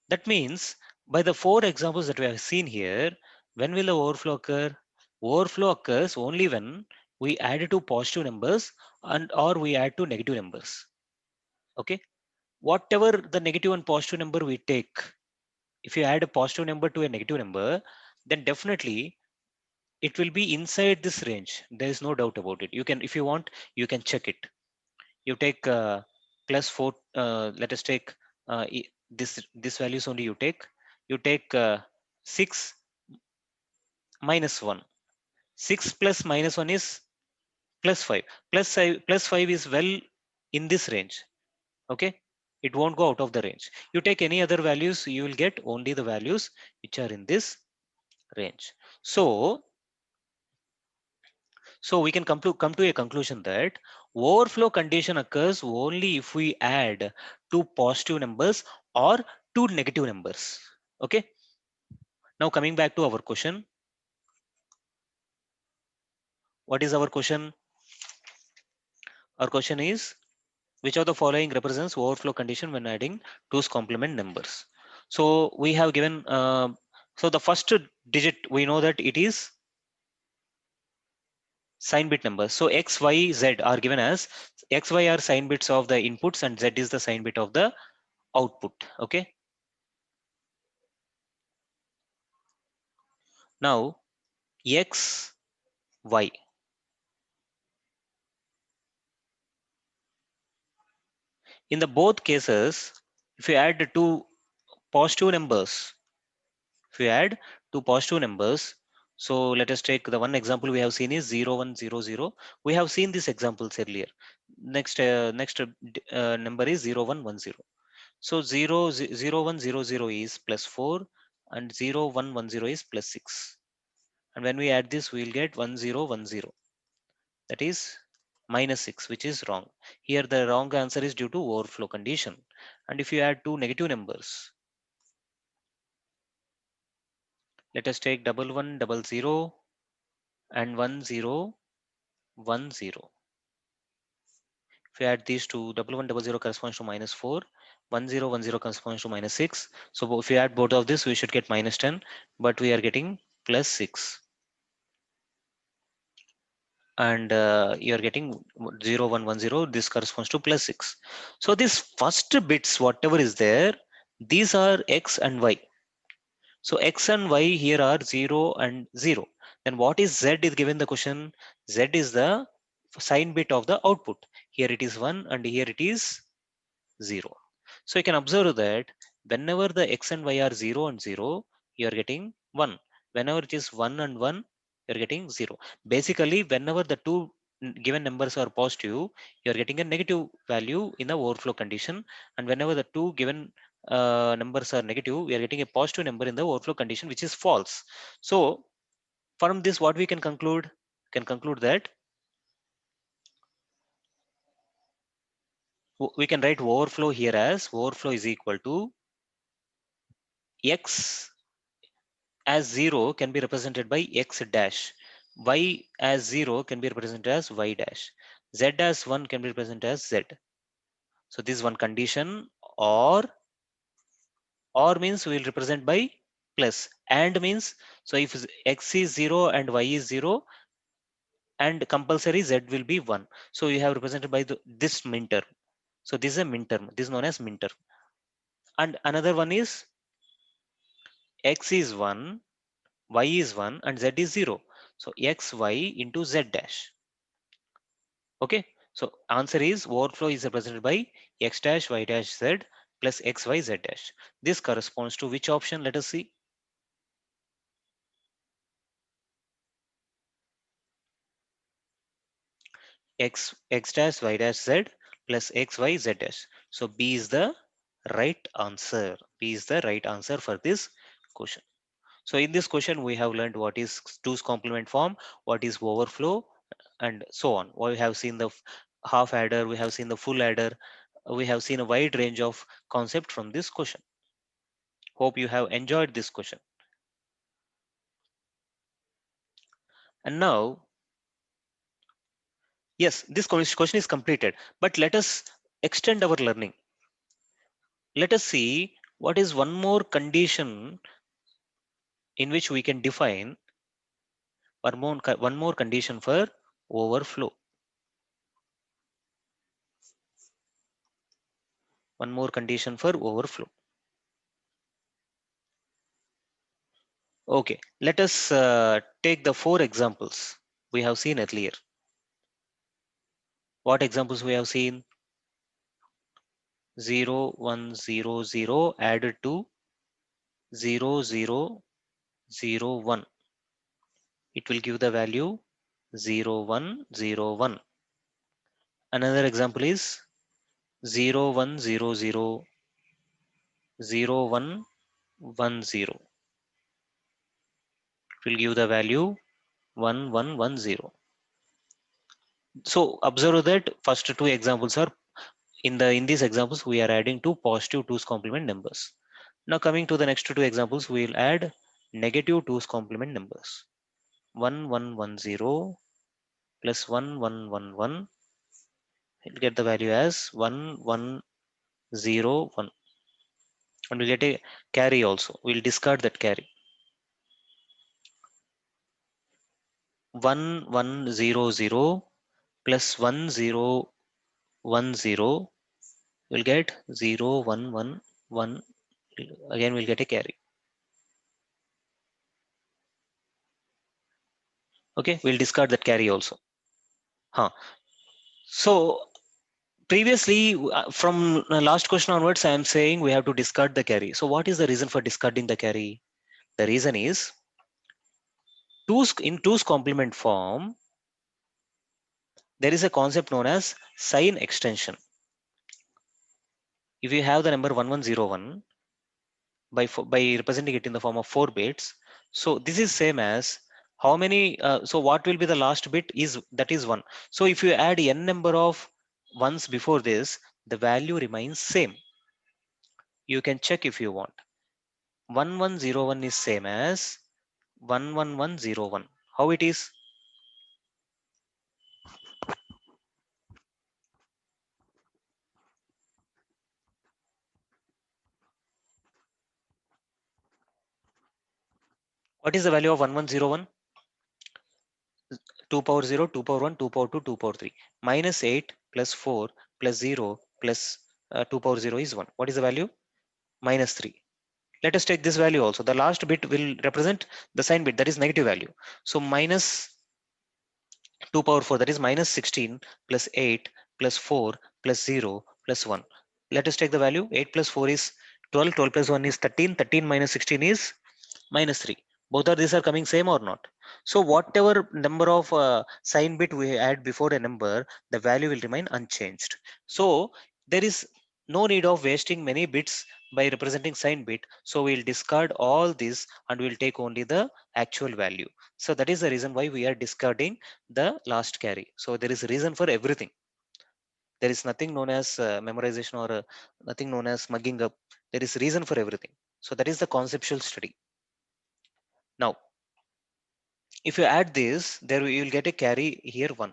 [SPEAKER 1] that means by the 4 examples that we have seen here, when will the overflow occur? Overflow occurs only when we add two positive numbers and or we add two negative numbers. Okay, whatever the negative and positive number we take, if you add a positive number to a negative number, then definitely it will be inside this range. There is no doubt about it. You can, if you want, you can check it. You take plus 4, let us take this values only. You take 6 minus 1. 6 plus minus 1 is plus 5. Plus 5 is well in this range. Okay, it won't go out of the range. You take any other values, you will get only the values which are in this range. So we can come to a conclusion that overflow condition occurs only if we add two positive numbers or two negative numbers. Okay, now coming back to our question. What is our question? Our question is, which of the following represents overflow condition when adding 2's complement numbers? So we have given, so the first digit we know that it is sign bit numbers. So X, Y, Z are given as, X, Y are sign bits of the inputs and Z is the sign bit of the output. Okay. Now X, Y. In the both cases, if you add the two positive numbers, if you add two positive numbers, so let us take the one example we have seen is 0100. We have seen these examples earlier. Next number is 0110. So 0100 is plus 4 and 0110 is plus 6. And when we add this, we will get 1010. That is minus 6, which is wrong. Here the wrong answer is due to overflow condition. And if you add two negative numbers, let us take 1100 and 1010. 1 0. If you add these two, 1100 corresponds to -4, 1010 corresponds to -6. So if you add both of this, we should get -10, but we are getting +6. And you are getting 0110, this corresponds to +6. So these first bits, whatever is there, these are x and y. So x and y here are 0 and 0. Then what is z is given the question? Z is the sign bit of the output. Here it is 1 and here it is 0. So you can observe that whenever the x and y are 0 and 0, you are getting 1. Whenever it is 1 and 1, you are getting 0. Basically, whenever the two given numbers are positive, you are getting a negative value in the overflow condition. And whenever the two given numbers are negative, we are getting a positive number in the overflow condition, which is false. So from this, what we can conclude? Can conclude that we can write overflow here as overflow is equal to x as 0 can be represented by x dash, y as 0 can be represented as y dash, z as 1 can be represented as z. So this is one condition. Or means we will represent by plus, and means, so if x is 0 and y is 0, and compulsory z will be 1. So you have represented by this min term. So this is a min term. This is known as min term. And another one is x is 1, y is 1 and z is 0. So x y into z dash. Okay. So answer is overflow is represented by x dash y dash z plus x y z dash. This corresponds to which option? Let us see. X dash y dash z plus x y z dash. So B is the right answer. B is the right answer for this question. So in this question, we have learned what is 2's complement form, what is overflow, and so on. We have seen the half adder, we have seen the full adder, we have seen a wide range of concept from this question. Hope you have enjoyed this question. And now, yes, this question is completed, but let us extend our learning. Let us see what is one more condition in which we can define one more condition for overflow. One more condition for overflow. Okay, let us take the 4 examples we have seen earlier. What examples we have seen? 0, 1, 0, 0 added to 0, 0, 0, 1. It will give the value 0, 1, 0, 1. Another example is 0, 1, 0, 0, 0, 1, 1, 0. It will give the value 1, 1, 1, 0. So observe that first two examples are in these examples we are adding two positive 2's complement numbers. Now coming to the next two examples, we will add negative 2's complement numbers. 1, 1, 1, 0 plus 1, 1, 1, 1. We'll get the value as 1, 1, 0, 1. And we'll get a carry also. We'll discard that carry. 1, 1, 0, 0 plus 1, 0, 1, 0. We'll get 0, 1, 1, 1. Again, we'll get a carry. Okay, we'll discard that carry also. So previously, from last question onwards, I am saying we have to discard the carry. So what is the reason for discarding the carry? The reason is in 2's complement form, there is a concept known as sign extension. If you have the number 1101 by representing it in the form of 4 bits, so this is same as how many, so what will be the last bit is that is 1. So if you add n number of ones before this, the value remains same. You can check if you want. 1101 is same as 11101. How it is? What is the value of 1101? 2 power 0, 2 power 1, 2 power 2, 2 power 3. Minus 8 plus 4 plus 0 plus 2 power 0 is 1. What is the value? Minus 3. Let us take this value also. The last bit will represent the sign bit, that is negative value. So minus 2 power 4, that is minus 16 plus 8 plus 4 plus 0 plus 1. Let us take the value. 8 plus 4 is 12, 12 plus 1 is 13, 13 minus 16 is minus 3. Both of these are coming same or not? So whatever number of sign bit we add before a number, the value will remain unchanged. So there is no need of wasting many bits by representing sign bit. So we'll discard all this and we'll take only the actual value. So that is the reason why we are discarding the last carry. So there is a reason for everything. There is nothing known as memorization or nothing known as mugging up. There is reason for everything. So that is the conceptual study. Now, if you add this, there you will get a carry here 1.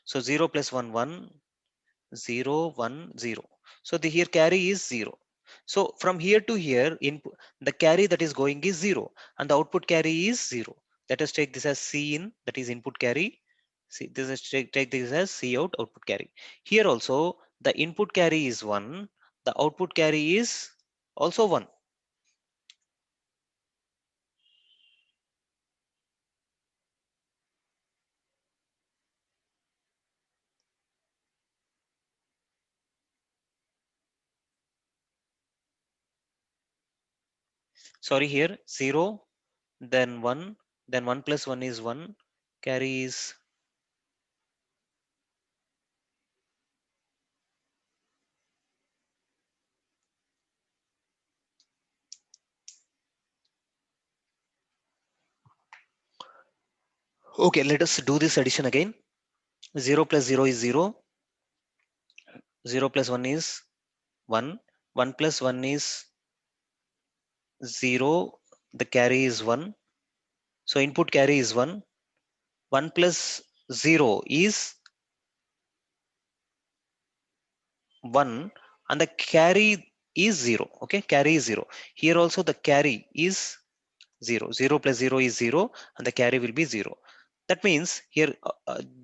[SPEAKER 1] So 0 plus 1, 1, 0, 1, 0. So the here carry is 0. So from here to here, input the carry that is going is 0 and the output carry is 0. Let us take this as C in, that is input carry. See, this is take this as C out, output carry. Here also the input carry is 1, the output carry is also 1. Sorry, here 0, then 1, then 1 plus 1 is 1, carry is. Okay, let us do this addition again. 0 plus 0 is 0, 0 plus 1 is 1, 1 plus 1 is 0, the carry is 1. So input carry is 1, 1 plus 0 is 1 and the carry is 0. Okay, carry is 0. Here also the carry is 0. 0 plus 0 is 0 and the carry will be 0. That means here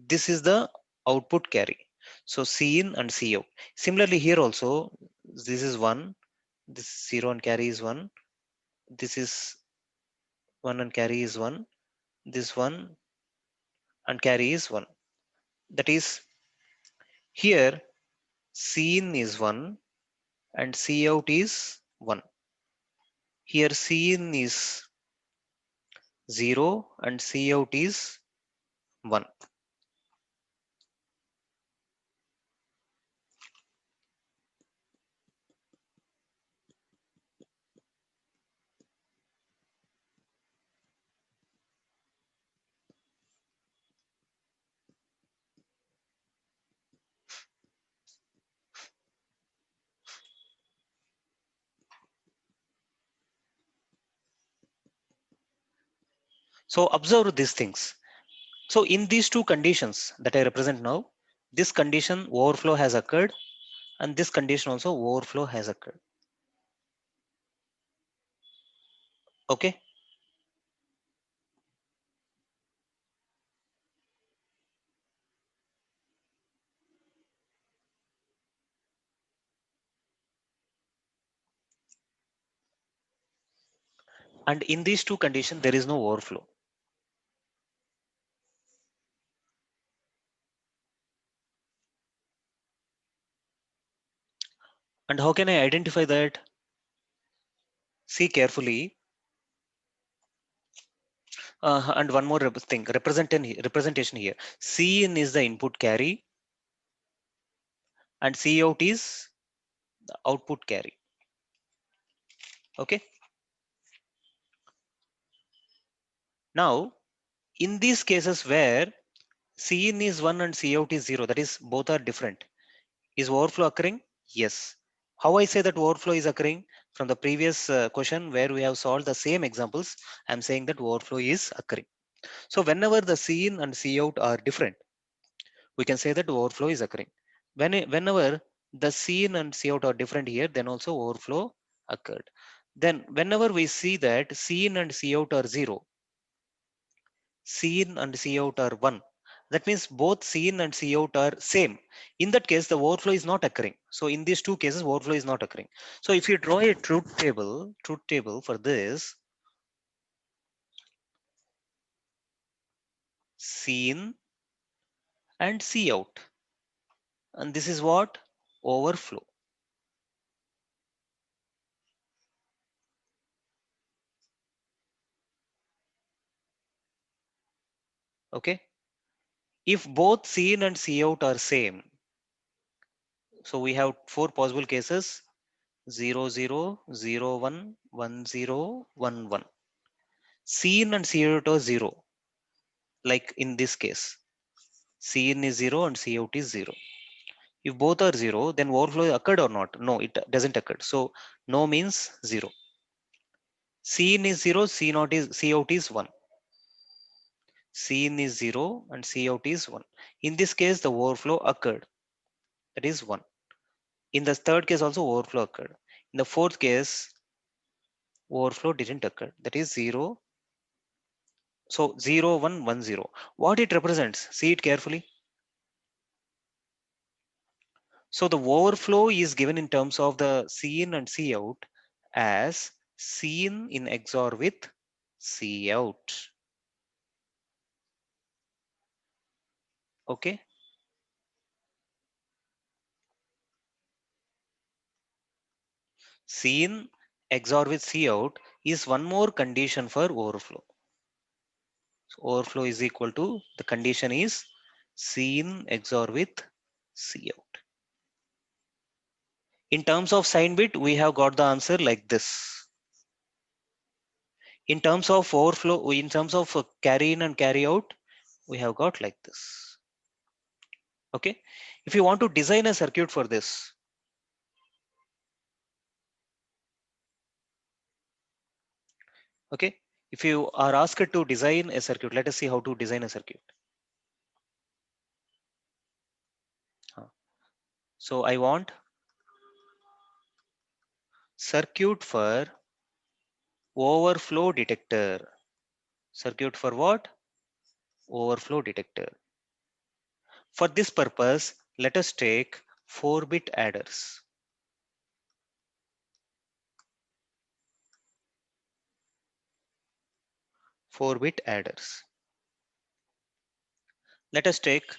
[SPEAKER 1] this is the output carry. So C in and C out. Similarly here also this is 1, this 0 and carry is 1, this is 1 and carry is 1, this 1 and carry is 1. That is here C in is 1 and C out is 1. Here C in is 0 and C out is 1. So observe these things. So in these two conditions that I represent now, this condition overflow has occurred and this condition also overflow has occurred. Okay. And in these two conditions, there is no overflow. And how can I identify that? See carefully. And one more thing, representation here. C in is the input carry and C out is the output carry. Okay. Now, in these cases where C in is 1 and C out is 0, that is both are different. Is overflow occurring? Yes. How I say that overflow is occurring? From the previous question where we have solved the same examples, I'm saying that overflow is occurring. So whenever the C in and C out are different, we can say that overflow is occurring. Whenever the C in and C out are different here, then also overflow occurred. Then whenever we see that C in and C out are 0, C in and C out are 1, that means both C in and C out are same. In that case, the overflow is not occurring. So in these two cases, overflow is not occurring. So if you draw a truth table for this, C in and C out, and this is what? Overflow. Okay. If both C in and C out are same, so we have four possible cases: 0, 0, 0, 1, 1, 0, 1, 1. C in and C out are 0. Like in this case, C in is 0 and C out is 0. If both are 0, then overflow occurred or not? No, it doesn't occur. So no means 0. C in is 0, C out is 1. C in is 0 and C out is 1. In this case, the overflow occurred. That is 1. In the third case also overflow occurred. In the fourth case, overflow didn't occur. That is 0. So 0, 1, 1, 0. What it represents? See it carefully. So the overflow is given in terms of the C in and C out as C in XOR with C out. Okay. C in XOR with C out is one more condition for overflow. So overflow is equal to, the condition is C in XOR with C out. In terms of sign bit, we have got the answer like this. In terms of overflow, in terms of carry in and carry out, we have got like this. Okay. If you want to design a circuit for this, okay. If you are asked to design a circuit, let us see how to design a circuit. So I want circuit for overflow detector. Circuit for what? Overflow detector. For this purpose, let us take 4-bit adders. 4-bit adders. Let us take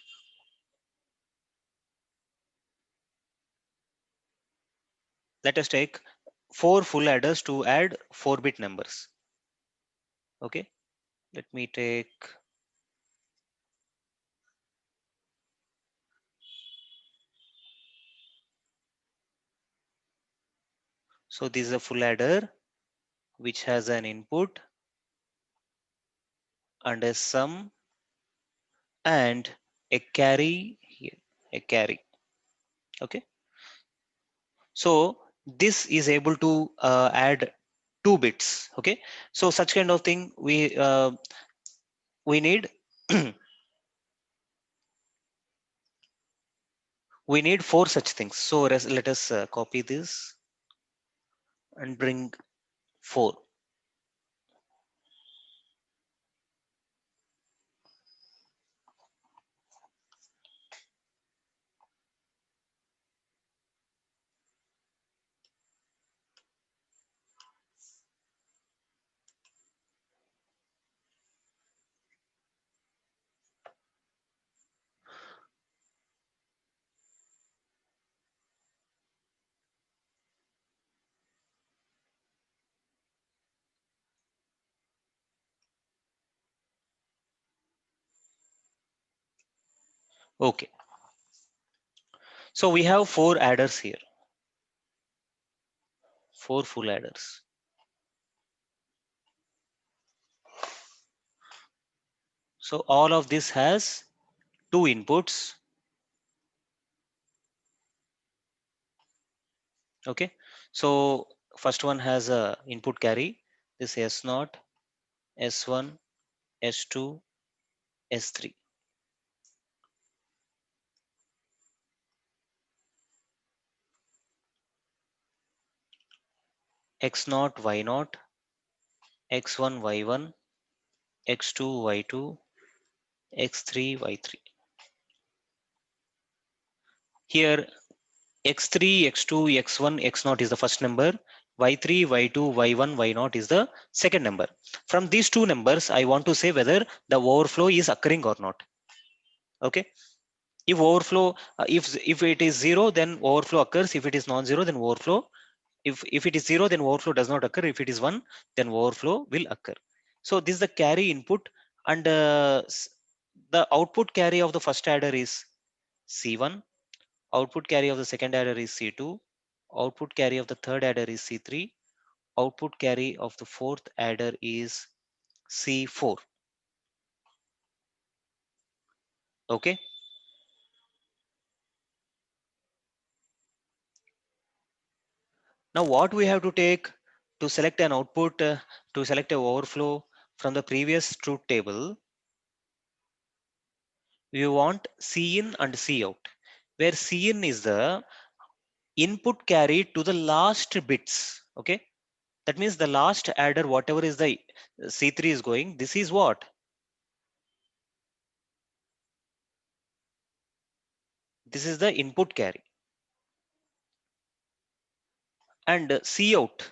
[SPEAKER 1] four full adders to add 4-bit numbers. Okay. Let me take so this is a full adder which has an input and a sum and a carry here, a carry. Okay. So this is able to add 2 bits. Okay. So such kind of thing we need we need 4 such things. So let us copy this and bring 4. Okay. So we have 4 adders here. 4 full adders. So all of this has 2 inputs. Okay. So first one has a input carry. This S0, S1, S2, S3. x naught y naught, x1 y1, x2 y2, x3 y3. Here x3, x2, x1, x0 is the first number, y3, y2, y1, y0 is the second number. From these two numbers, I want to say whether the overflow is occurring or not. Okay. If overflow, if it is zero, then overflow occurs. If it is non-zero, then overflow. If it is zero, then overflow does not occur. If it is one, then overflow will occur. So this is the carry input, and the output carry of the first adder is C1. Output carry of the second adder is C2. Output carry of the third adder is C3. Output carry of the fourth adder is C4. Okay. Now what we have to take to select an output, to select a overflow from the previous truth table, we want C in and C out, where C in is the input carry to the last bits. Okay. That means the last adder, whatever is the C3 is going, this is what? This is the input carry. And C out.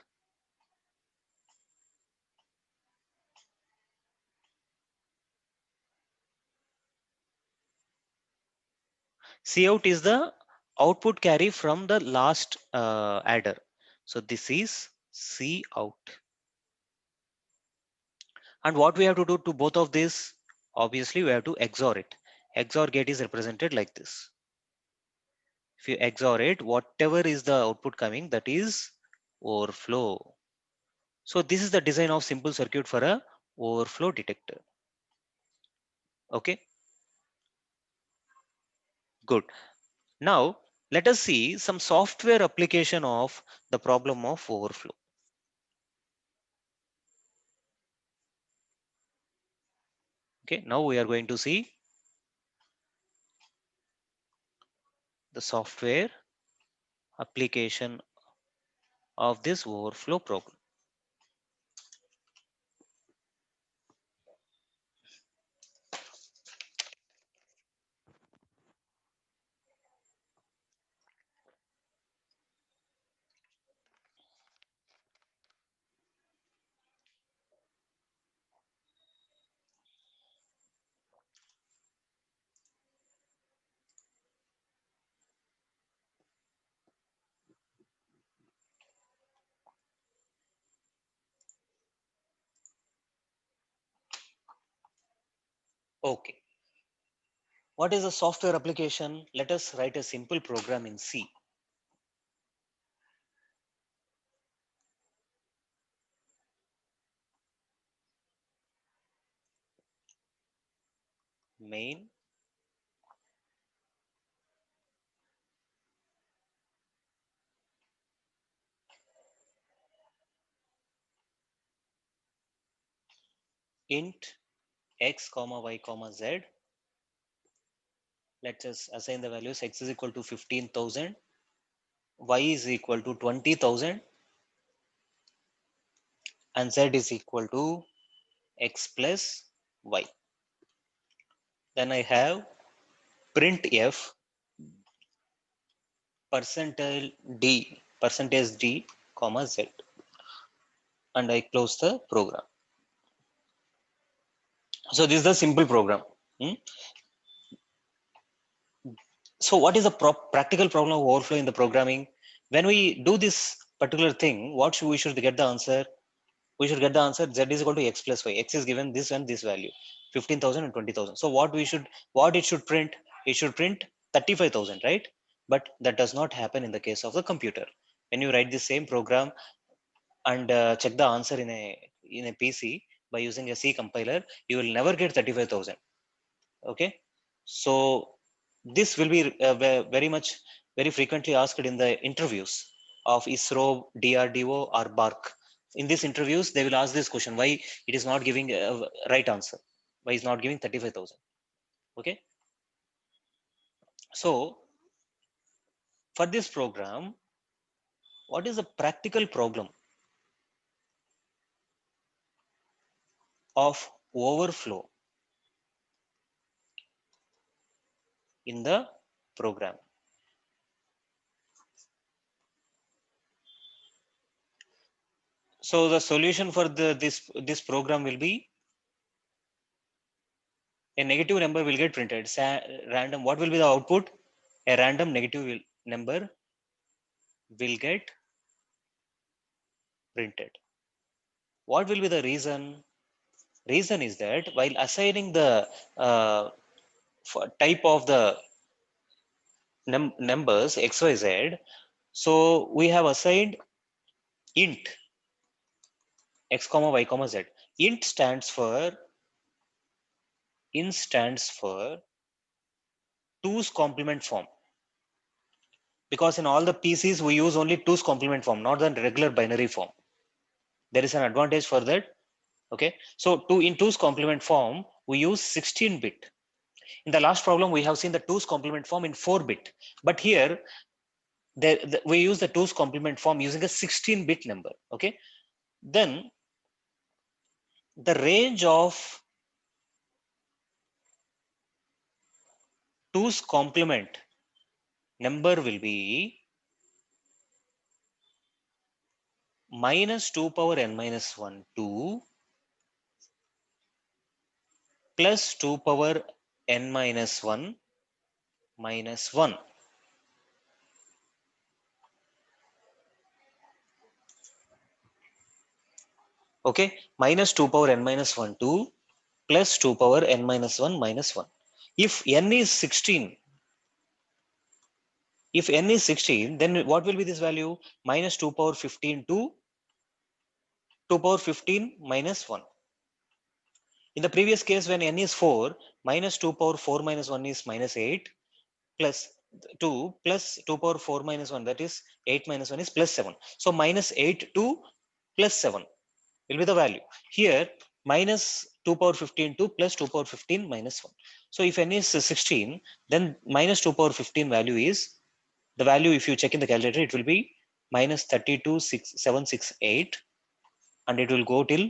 [SPEAKER 1] C out is the output carry from the last adder. So this is C out. And what we have to do to both of these? Obviously, we have to XOR it. XOR gate is represented like this. If you XOR it, whatever is the output coming, that is overflow. So this is the design of simple circuit for a overflow detector. Okay, good. Now let us see some software application of the problem of overflow. Okay, now we are going to see the software application of this overflow problem. Okay, what is a software application? Let us write a simple program in C. Main int x comma y comma z. Let us assign the values. X is equal to 15,000, y is equal to 20,000, and z is equal to x plus y. Then I have printf percentage d comma z, and I close the program. So this is the simple program. So what is the practical problem of overflow in the programming? When we do this particular thing, what we should get the answer? We should get the answer z is equal to x plus y. X is given this and this value, 15,000 and 20,000. So what it should print? It should print 35,000, right? But that does not happen in the case of the computer. When you write the same program and check the answer in a PC by using a C compiler, you will never get 35,000. Okay, so this will be very frequently asked in the interviews of ISRO, DRDO, or BARC. In these interviews, they will ask this question: why it is not giving a right answer? Why is not giving 35,000? Okay, so for this program, what is the practical problem? of overflow in the program. So the solution for this program will be a negative number will get printed. Random. What will be the output? A random negative number will get printed. What will be the reason? Reason is that while assigning the type of the numbers XYZ, so we have assigned int x comma y comma z. Int stands for 2's complement form, because in all the PCs we use only 2's complement form, not the regular binary form. There is an advantage for that. Okay, so in 2's complement form we use 16-bit. In the last problem we have seen the 2's complement form in 4-bit, but here we use the 2's complement form using a 16-bit number. Okay, then the range of 2's complement number will be minus 2 power n minus 1 to plus 2 power n minus 1 minus 1. Okay, minus 2 power n minus 1 to plus 2 power n minus 1 minus 1. If n is 16, then what will be this value? Minus 2 power 15 to 2 power 15 minus 1. In the previous case, when n is 4, minus 2 power 4 minus 1 is minus 8, plus 2 plus 2 power 4 minus 1, that is 8 minus 1 is plus 7. So minus 8 to plus 7 will be the value. Here minus 2 power 15 to plus 2 power 15 minus 1. So if n is 16, then minus 2 power 15 value is the value, if you check in the calculator, it will be minus 32,768, and it will go till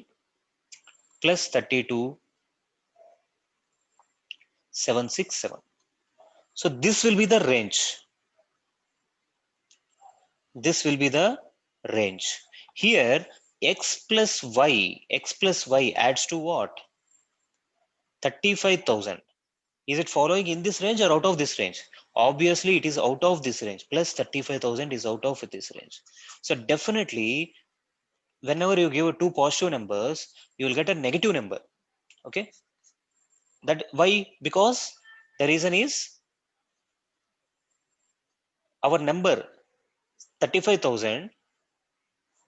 [SPEAKER 1] plus 32,767. So this will be the range. This will be the range. Here x plus y adds to what? 35,000. Is it following in this range or out of this range? Obviously it is out of this range. Plus 35,000 is out of this range. So definitely whenever you give two positive numbers, you will get a negative number. Okay, that why? Because the reason is our number 35,000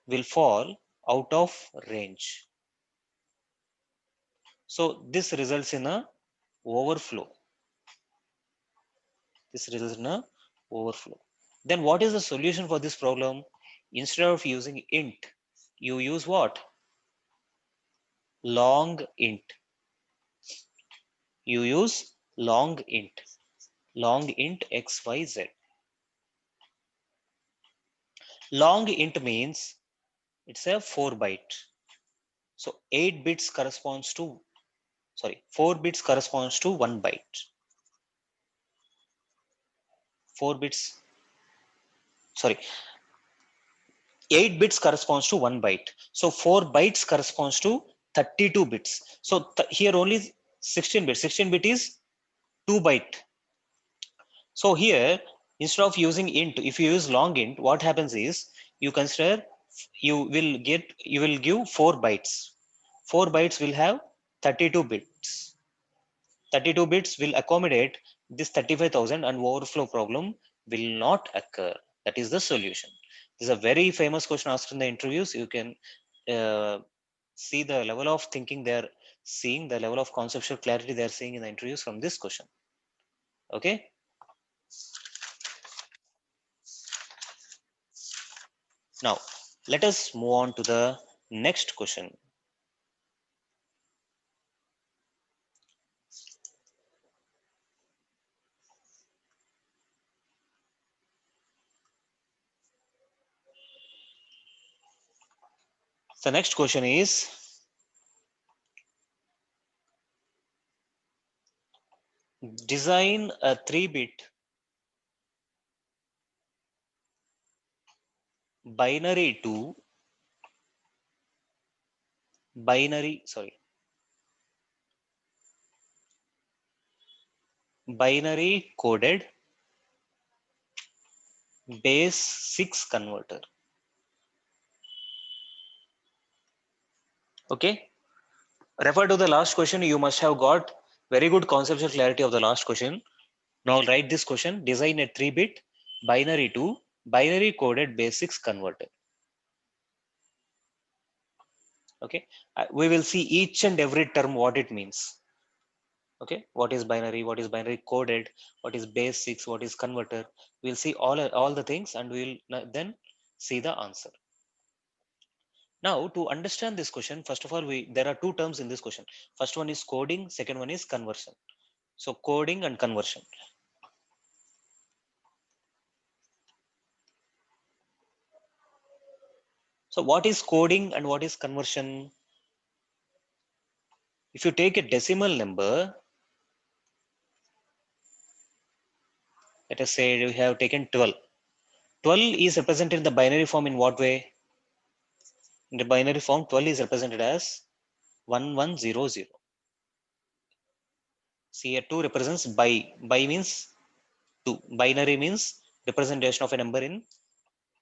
[SPEAKER 1] will fall out of range. So this results in a overflow. This results in a overflow. Then what is the solution for this problem? Instead of using int, you use what? Long int. You use long int. Long int xyz. Long int means it's a 4-byte. So 8 bits corresponds to, 4 bits corresponds to 1 byte. 4 bits, 8 bits corresponds to 1 byte. So 4 bytes corresponds to 32 bits. So here only 16 bits. 16 bit is 2 byte. So here, instead of using int, if you use long int, what happens is you will give 4 bytes. 4 bytes will have 32 bits. 32 bits will accommodate this 35,000 and overflow problem will not occur. That is the solution. This is a very famous question asked in the interviews. You can see the level of thinking they're seeing, the level of conceptual clarity they're seeing in the interviews from this question. Okay. Now, let us move on to the next question. The next question is, design a 3-bit binary to binary coded base 6 converter. Okay, refer to the last question. You must have got very good conceptual clarity of the last question. Now write this question: design a 3-bit binary to binary coded base 6 converter. Okay, we will see each and every term what it means. Okay, what is binary coded, what is base 6, what is converter. We'll see all the things, and we'll then see the answer. Now, to understand this question, first of all, there are two terms in this question. First one is coding, second one is conversion. So coding and conversion. So what is coding and what is conversion? If you take a decimal number, let us say we have taken 12. 12 is represented in the binary form in what way? In the binary form, 12 is represented as 1100. See, here 2 represents by. By means 2. Binary means representation of a number in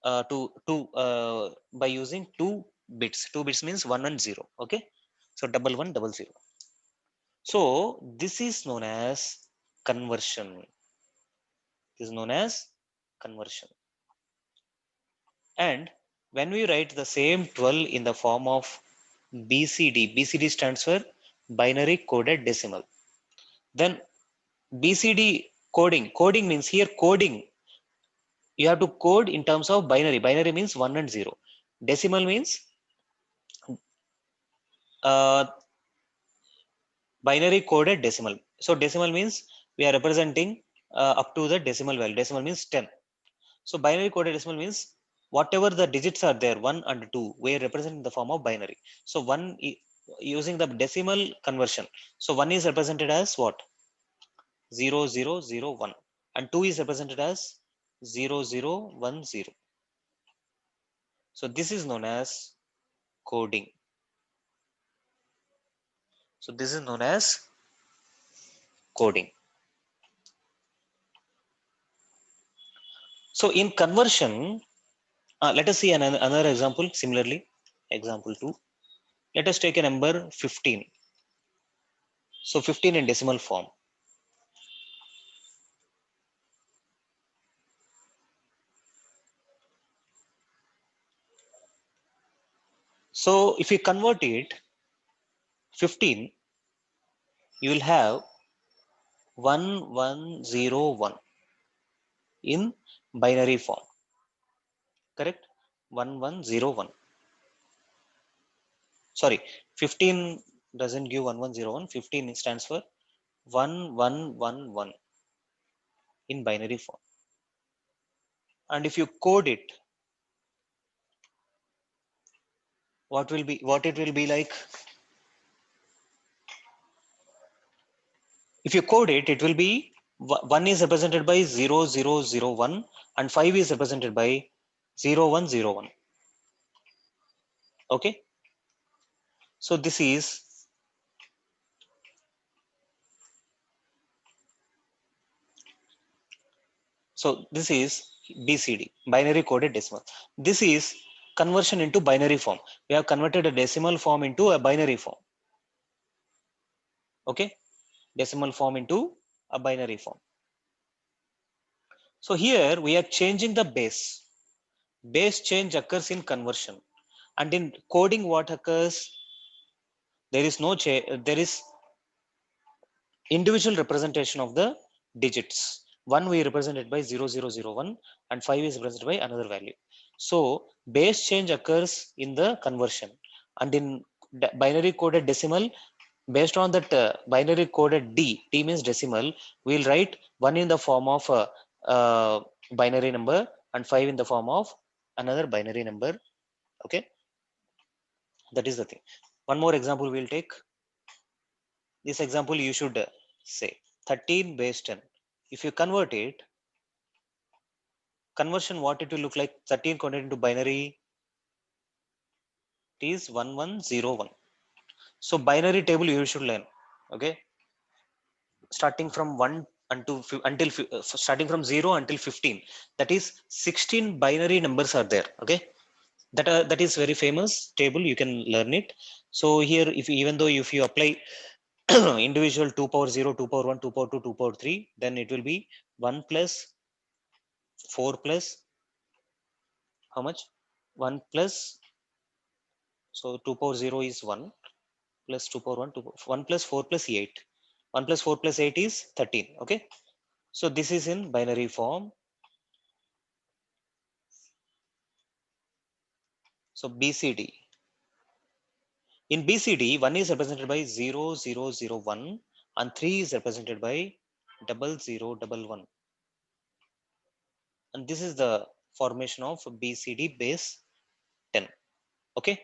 [SPEAKER 1] by using 2 bits. 2 bits means 1 and 0. Okay. So 1100. So this is known as conversion. This is known as conversion. And when we write the same 12 in the form of BCD, BCD stands for binary coded decimal. Then BCD coding means here coding. You have to code in terms of binary. Binary means 1 and 0. Decimal means uh, binary coded decimal. So decimal means we are representing up to the decimal value. Decimal means 10. So binary coded decimal means whatever the digits are there, 1 and 2, we are representing in the form of binary. So using the decimal conversion. So 1 is represented as what? 0001. And 2 is represented as 0010. So this is known as coding. So this is known as coding. So in conversion, let us see another example similarly. Example 2. Let us take a number 15. So 15 in decimal form. So if you convert it, 15, you will have 1101 in binary form. Correct? 1101. Sorry, 15 doesn't give 1101. 15 stands for 1111 in binary form. And if you code it, what it will be like? If you code it, it will be 1 is represented by 0001 and 5 is represented by 0101. Okay. So this is BCD, binary coded decimal. This is conversion into binary form. We have converted a decimal form into a binary form. Okay, decimal form into a binary form. So here we are changing the base. Base change occurs in conversion, and in coding, what occurs? There is no change. There is individual representation of the digits. 1 we represented by 0001 and 5 is represented by another value. So base change occurs in the conversion, and in binary coded decimal, based on that binary coded D means decimal, we'll write 1 in the form of a binary number and 5 in the form of another binary number. Okay, that is the thing. One more example we'll take. This example you should say. 13 base 10. If you convert it, conversion what it will look like, 13 converted into binary, it is 1101. So binary table you should learn. Okay, starting from 1 starting from 0 until 15, that is 16 binary numbers are there. Okay, that is very famous table, you can learn it. So here, if even though if you apply individual 2 power 0, 2 power 1, 2 power 2, 2 power 3, then it will be 1 plus 4 plus how much, 1 plus, so 2 power 0 is 1 plus 2 power 1, 1 plus 4 plus 8, 1 plus 4 plus 8 is 13. Okay, so this is in binary form. So BCD, in BCD 1 is represented by 0001 and 3 is represented by 0011, and this is the formation of BCD base 10. Okay,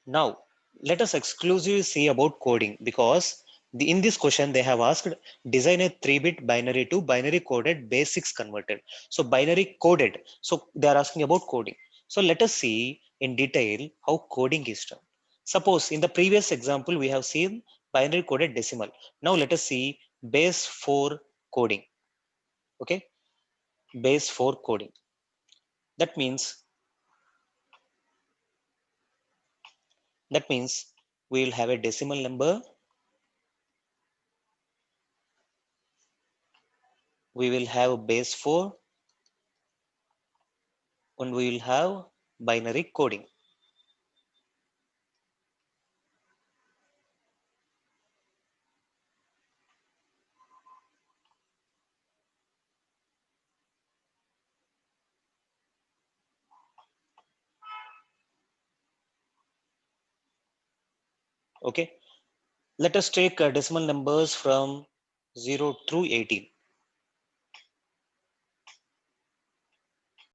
[SPEAKER 1] now let us exclusively see about coding, because in this question they have asked design a 3-bit binary to binary coded base 6 converted. So binary coded, so they are asking about coding. So let us see in detail how coding is done. Suppose in the previous example we have seen binary coded decimal. Now let us see base 4 coding. Okay, base 4 coding. That means we will have a decimal number, we will have base 4, and we will have binary coding. Okay, let us take decimal numbers from 0 through 18.